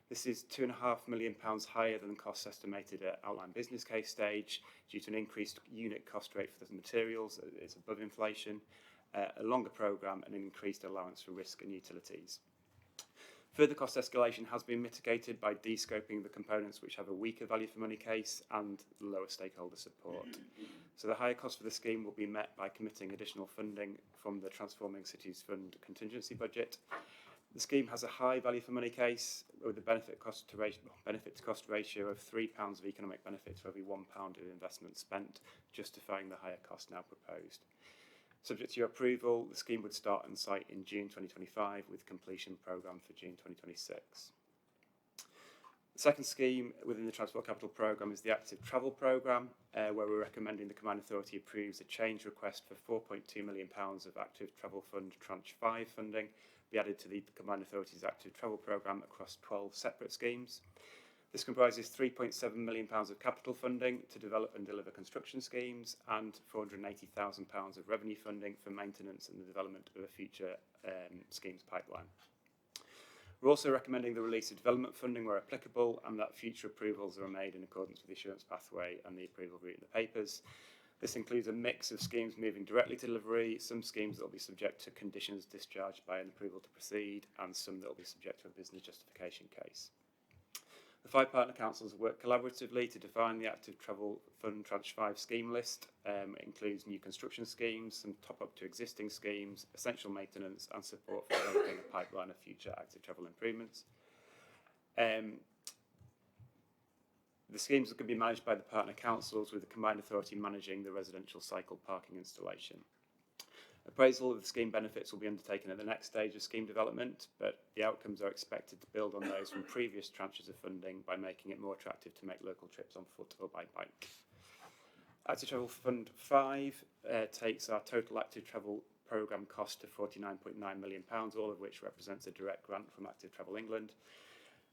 This is £2.5 million higher than the costs estimated at outline business case stage due to an increased unit cost rate for the materials, it's above inflation, a longer programme and an increased allowance for risk and utilities. Further cost escalation has been mitigated by de-scoping the components which have a weaker value for money case and lower stakeholder support. So the higher cost for the scheme will be met by committing additional funding from the Transforming Cities Fund contingency budget. The scheme has a high value for money case with a benefit to cost ratio of £3 of economic benefit for every £1 of investment spent, justifying the higher cost now proposed. Subject to your approval, the scheme would start on site in June 2025 with completion programmed for June 2026. The second scheme within the Transport Capital Programme is the Active Travel Programme, where we're recommending the Combined Authority approves a change request for £4.2 million of Active Travel Fund Tranche 5 funding be added to the Combined Authority's Active Travel Programme across 12 separate schemes. This comprises £3.7 million of capital funding to develop and deliver construction schemes and £480,000 of revenue funding for maintenance and the development of a future schemes pipeline. We're also recommending the release of development funding where applicable and that future approvals are made in accordance with the assurance pathway and the approval route in the papers. This includes a mix of schemes moving directly to delivery, some schemes that will be subject to conditions discharged by an approval to proceed, and some that will be subject to a business justification case. The 5 partner councils work collaboratively to define the Active Travel Fund Tranche 5 scheme list. It includes new construction schemes, some top-up to existing schemes, essential maintenance and support for developing a pipeline of future active travel improvements. The schemes are going to be managed by the partner councils with the Combined Authority managing the residential cycle parking installation. Appraisal of the scheme benefits will be undertaken at the next stage of scheme development, but the outcomes are expected to build on those from previous tranches of funding by making it more attractive to make local trips on foot or by bike. Active Travel Fund 5 takes our total active travel programme cost to £49.9 million, all of which represents a direct grant from Active Travel England.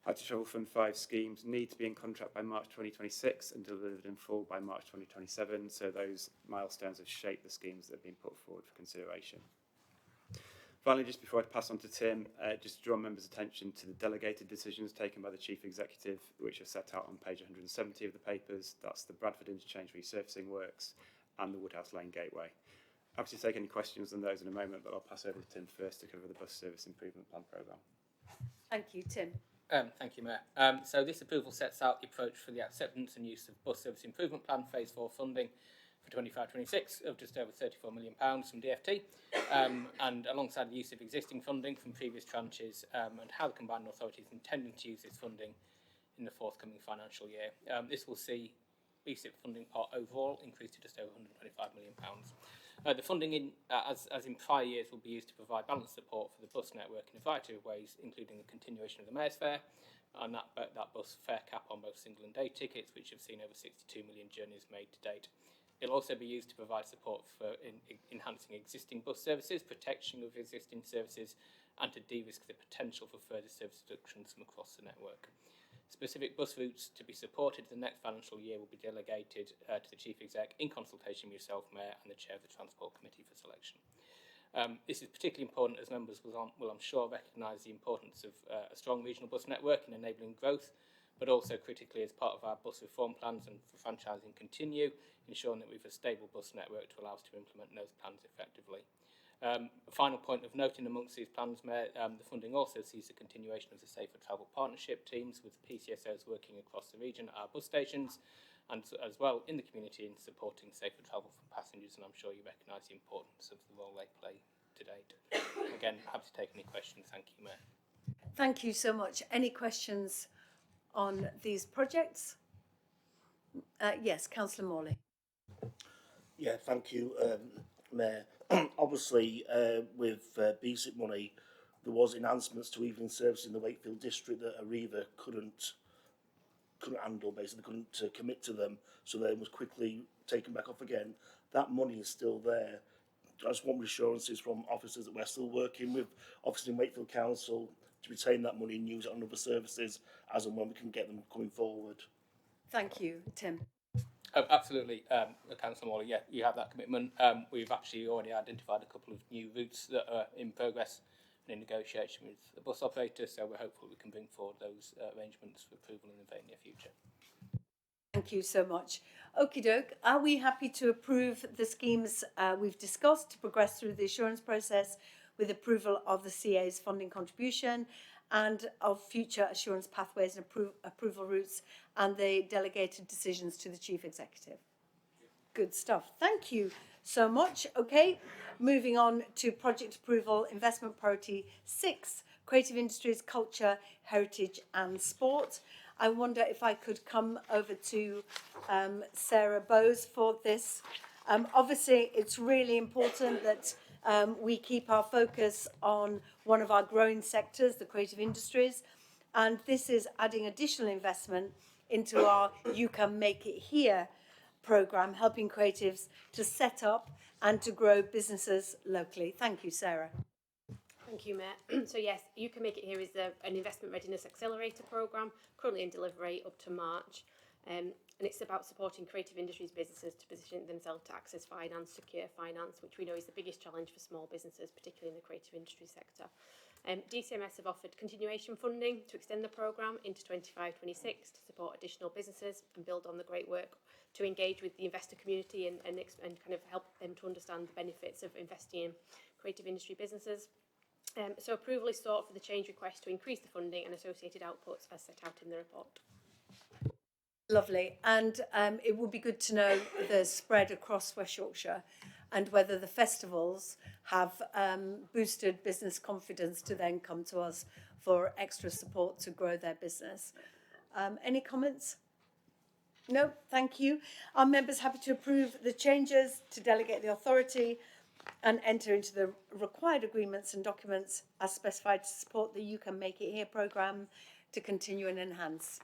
Active Travel Fund 5 schemes need to be in contract by March 2026 and delivered in full by March 2027, so those milestones have shaped the schemes that have been put forward for consideration. Finally, just before I pass on to Tim, just to draw members' attention to the delegated decisions taken by the Chief Executive, which are set out on page 170 of the papers. That's the Bradford Interchange resurfacing works and the Woodhouse Lane Gateway. Happy to take any questions on those in a moment, but I'll pass over to Tim first to cover the Bus Service Improvement Plan programme. Thank you, Tim. Thank you, Mayor. So this approval sets out the approach for the acceptance and use of Bus Service Improvement Plan Phase 4 funding for 25-26 of just over £34 million from DFT, and alongside the use of existing funding from previous tranches and how the Combined Authority is intending to use this funding in the forthcoming financial year. This will see BSIP funding part overall increase to just over £125 million. The funding, as in prior years, will be used to provide balanced support for the bus network in a variety of ways, including the continuation of the Mayor's Fare and that bus fare cap on both single and day tickets, which have seen over 62 million journeys made to date. It'll also be used to provide support for enhancing existing bus services, protection of existing services, and to de-risk the potential for further service reductions from across the network. Specific bus routes to be supported in the next financial year will be delegated to the Chief Exec in consultation with yourself, Mayor, and the Chair of the Transport Committee for selection. This is particularly important as members will, I'm sure, recognise the importance of a strong regional bus network in enabling growth, but also critically as part of our bus reform plans and for franchising continue, ensuring that we have a stable bus network to allow us to implement those plans effectively. A final point of note in amongst these plans, Mayor, the funding also sees the continuation of the Safer Travel Partnership teams with PCSOs working across the region at our bus stations and as well in the community in supporting safer travel for passengers, and I'm sure you recognise the importance of the role they play to date. Again, happy to take any questions. Thank you, Mayor. Thank you so much. Any questions on these projects? Yes, Councillor Morley. Yeah, thank you, Mayor. Obviously, with BSIP money, there was enhancements to evening service in the Wakefield district that Arriva couldn't handle, basically couldn't commit to them, so they was quickly taken back off again. That money is still there. I just want assurances from officers that we're still working with officers in Wakefield Council to retain that money and use it on other services as and when we can get them coming forward. Thank you, Tim. Oh, absolutely, Councillor Morley. Yeah, you have that commitment. We've actually already identified a couple of new routes that are in progress and in negotiation with the bus operator, so we're hopeful we can bring forward those arrangements for approval in the very near future. Thank you so much. Okie doke. Are we happy to approve the schemes we've discussed to progress through the assurance process with approval of the CA's funding contribution and of future assurance pathways and approval routes and the delegated decisions to the Chief Executive? Good stuff. Thank you so much. Okay, moving on to project approval, investment priority 6, creative industries, culture, heritage and sport. I wonder if I could come over to Sarah Bowes for this. Obviously, it's really important that we keep our focus on one of our growing sectors, the creative industries, and this is adding additional investment into our You Can Make It Here programme, helping creatives to set up and to grow businesses locally. Thank you, Sarah. Thank you, Mayor. So yes, You Can Make It Here is an investment readiness accelerator programme, currently in delivery up to March. And it's about supporting creative industries businesses to position themselves to access finance, secure finance, which we know is the biggest challenge for small businesses, particularly in the creative industry sector. DCMS have offered continuation funding to extend the programme into 25-26 to support additional businesses and build on the great work to engage with the investor community and kind of help them to understand the benefits of investing in creative industry businesses. So approval is sought for the change request to increase the funding and associated outputs as set out in the report. Lovely. And it would be good to know the spread across West Yorkshire and whether the festivals have boosted business confidence to then come to us for extra support to grow their business. Any comments? No, thank you. Are members happy to approve the changes to delegate the authority and enter into the required agreements and documents as specified to support the You Can Make It Here programme to continue and enhance?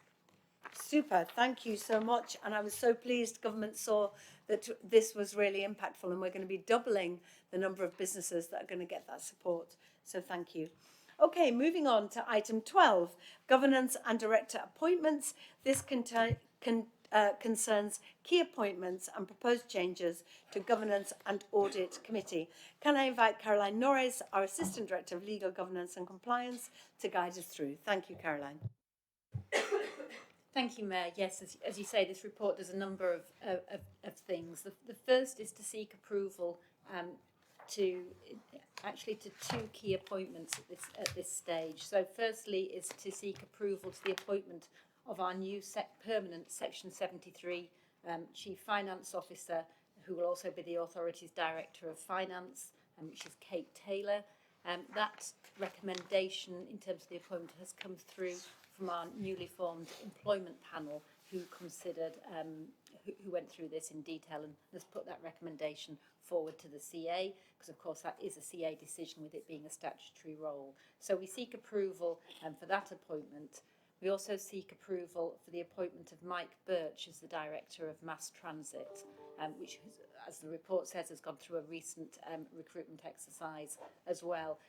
Super, thank you so much. And I was so pleased government saw that this was really impactful and we're going to be doubling the number of businesses that are going to get that support. So thank you. Okay, moving on to item 12, governance and director appointments. This concerns key appointments and proposed changes to Governance and Audit Committee. Can I invite Caroline Norris, our Assistant Director of Legal Governance and Compliance, to guide us through? Thank you, Caroline. Thank you, Mayor. Yes, as you say, this report does a number of things. The first is to seek approval to two key appointments at this stage. So firstly is to seek approval to the appointment of our new permanent Section 73 Chief Finance Officer, who will also be the authority's Director of Finance, which is Kate Taylor. That recommendation in terms of the appointment has come through from our newly formed employment panel who considered, who went through this in detail and has put that recommendation forward to the CA, because of course that is a CA decision with it being a statutory role. So we seek approval for that appointment. We also seek approval for the appointment of Mike Birch as the Director of Mass Transit, which, as the report says, has gone through a recent recruitment exercise as well.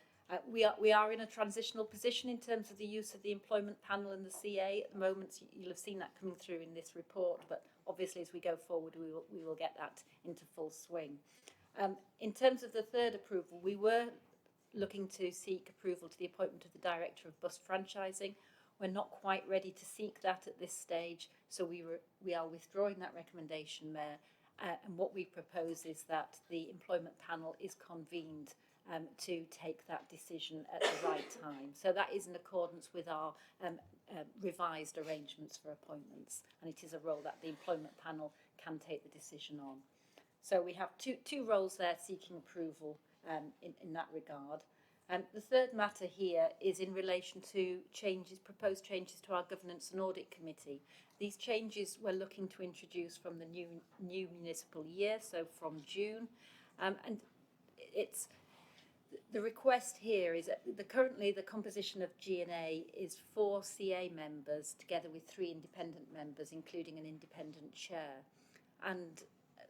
We are in a transitional position in terms of the use of the employment panel and the CA at the moment. You'll have seen that coming through in this report, but obviously as we go forward we will get that into full swing. In terms of the third approval, we were looking to seek approval to the appointment of the Director of Bus Franchising. We're not quite ready to seek that at this stage, so we are withdrawing that recommendation, Mayor. And what we propose is that the employment panel is convened to take that decision at the right time. So that is in accordance with our revised arrangements for appointments, and it is a role that the employment panel can take the decision on. So we have two roles there seeking approval in that regard. The third matter here is in relation to proposed changes to our Governance and Audit Committee. These changes we're looking to introduce from the new municipal year, so from June, and it's the request here is that currently the composition of G&A is 4 CA members together with 3 independent members, including an independent chair. And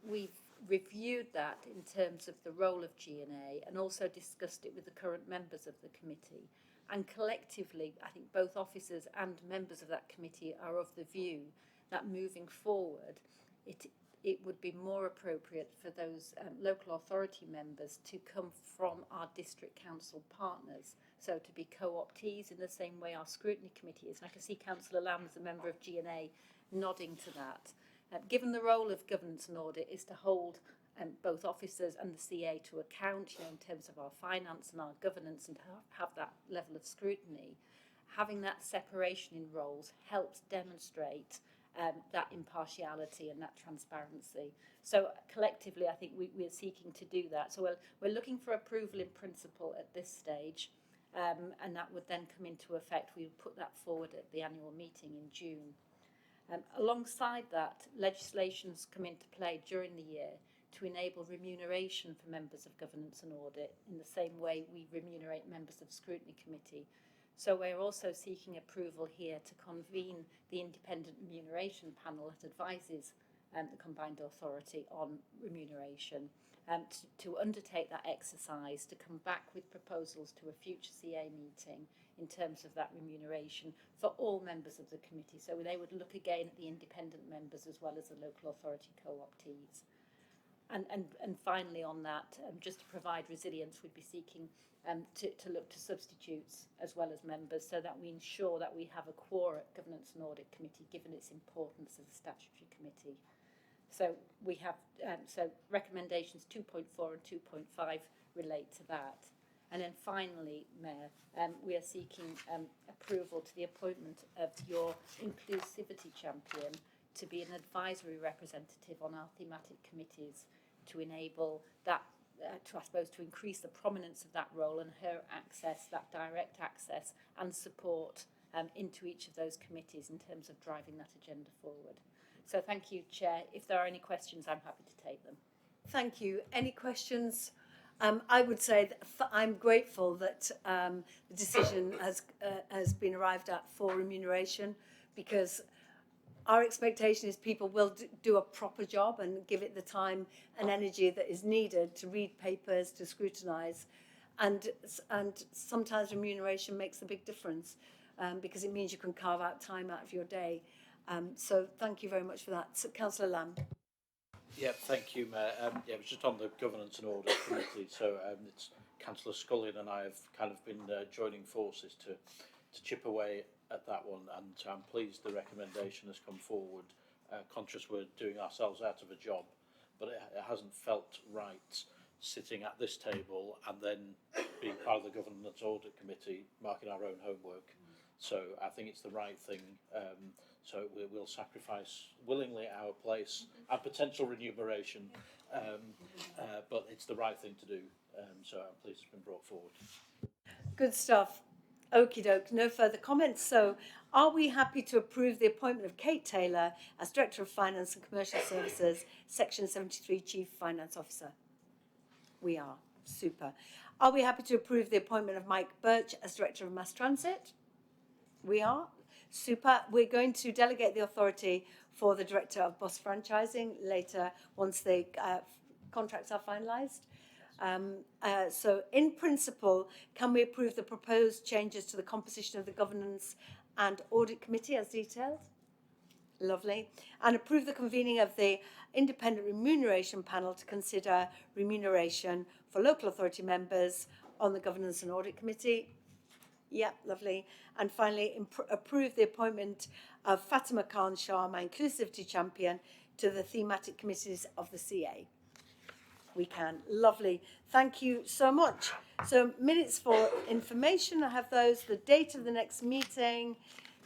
we've reviewed that in terms of the role of G&A and also discussed it with the current members of the committee. And collectively, I think both officers and members of that committee are of the view that moving forward, it would be more appropriate for those local authority members to come from our district council partners, so to be co-optees in the same way our scrutiny committee is. And I can see Councillor Lamb as a member of G&A nodding to that. Given the role of governance and audit is to hold both officers and the CA to account, in terms of our finance and our governance, and to have that level of scrutiny, having that separation in roles helps demonstrate that impartiality and that transparency. So collectively, I think we're seeking to do that. So we're looking for approval in principle at this stage, and that would then come into effect. We would put that forward at the annual meeting in June. Alongside that, legislation's come into play during the year to enable remuneration for members of governance and audit in the same way we remunerate members of scrutiny committee. So we're also seeking approval here to convene the independent remuneration panel that advises the combined authority on remuneration, to undertake that exercise, to come back with proposals to a future CA meeting in terms of that remuneration for all members of the committee. So they would look again at the independent members as well as the local authority co-optees. And finally on that, just to provide resilience, we'd be seeking to look to substitutes as well as members, so that we ensure that we have a quorum at Governance and Audit Committee, given its importance as a statutory committee. So we have recommendations 2.4 and 2.5 relate to that. And then finally, Mayor, we are seeking approval to the appointment of your inclusivity champion to be an advisory representative on our thematic committees, to enable that, to increase the prominence of that role and her access, that direct access and support into each of those committees in terms of driving that agenda forward. So thank you, Chair. If there are any questions, I'm happy to take them. Thank you. Any questions? I would say that I'm grateful that the decision has been arrived at for remuneration, because our expectation is people will do a proper job and give it the time and energy that is needed to read papers, to scrutinise, and sometimes remuneration makes a big difference because it means you can carve out time out of your day. So thank you very much for that. So, Councillor Lamb. Yeah, thank you, Mayor. It was just on the Governance and Audit Committee. So it's Councillor Scullion and I have kind of been joining forces to chip away at that one, and I'm pleased the recommendation has come forward. Conscious we're doing ourselves out of a job, but it hasn't felt right sitting at this table and then being part of the Governance Audit Committee, marking our own homework. So I think it's the right thing. So we'll sacrifice willingly our place and potential remuneration, but it's the right thing to do. So I'm pleased it's been brought forward. Good stuff. Okie doke, no further comments. So are we happy to approve the appointment of Kate Taylor as Director of Finance and Commercial Services, Section 73 Chief Finance Officer? We are. Super. Are we happy to approve the appointment of Mike Birch as Director of Mass Transit? We are. Super. We're going to delegate the authority for the Director of Bus Franchising later once the contracts are finalised. So in principle, can we approve the proposed changes to the composition of the Governance and Audit Committee as detailed? Lovely. And approve the convening of the Independent Remuneration Panel to consider remuneration for local authority members on the Governance and Audit Committee. Yeah, lovely. And finally, approve the appointment of Fatima Khan Shah, my inclusivity champion, to the thematic committees of the CA. We can. Lovely. Thank you so much. So minutes for information, I have those. The date of the next meeting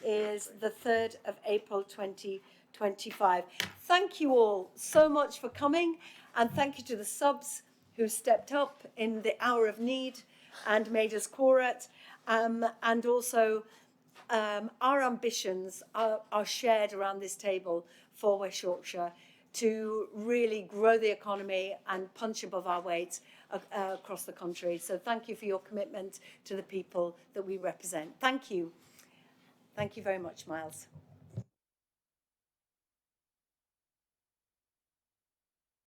is the 3rd of April 2025. Thank you all so much for coming, and thank you to the subs who stepped up in the hour of need and made us quorate. And also our ambitions are shared around this table for West Yorkshire to really grow the economy and punch above our weight across the country. So thank you for your commitment to the people that we represent. Thank you. Thank you very much, Miles.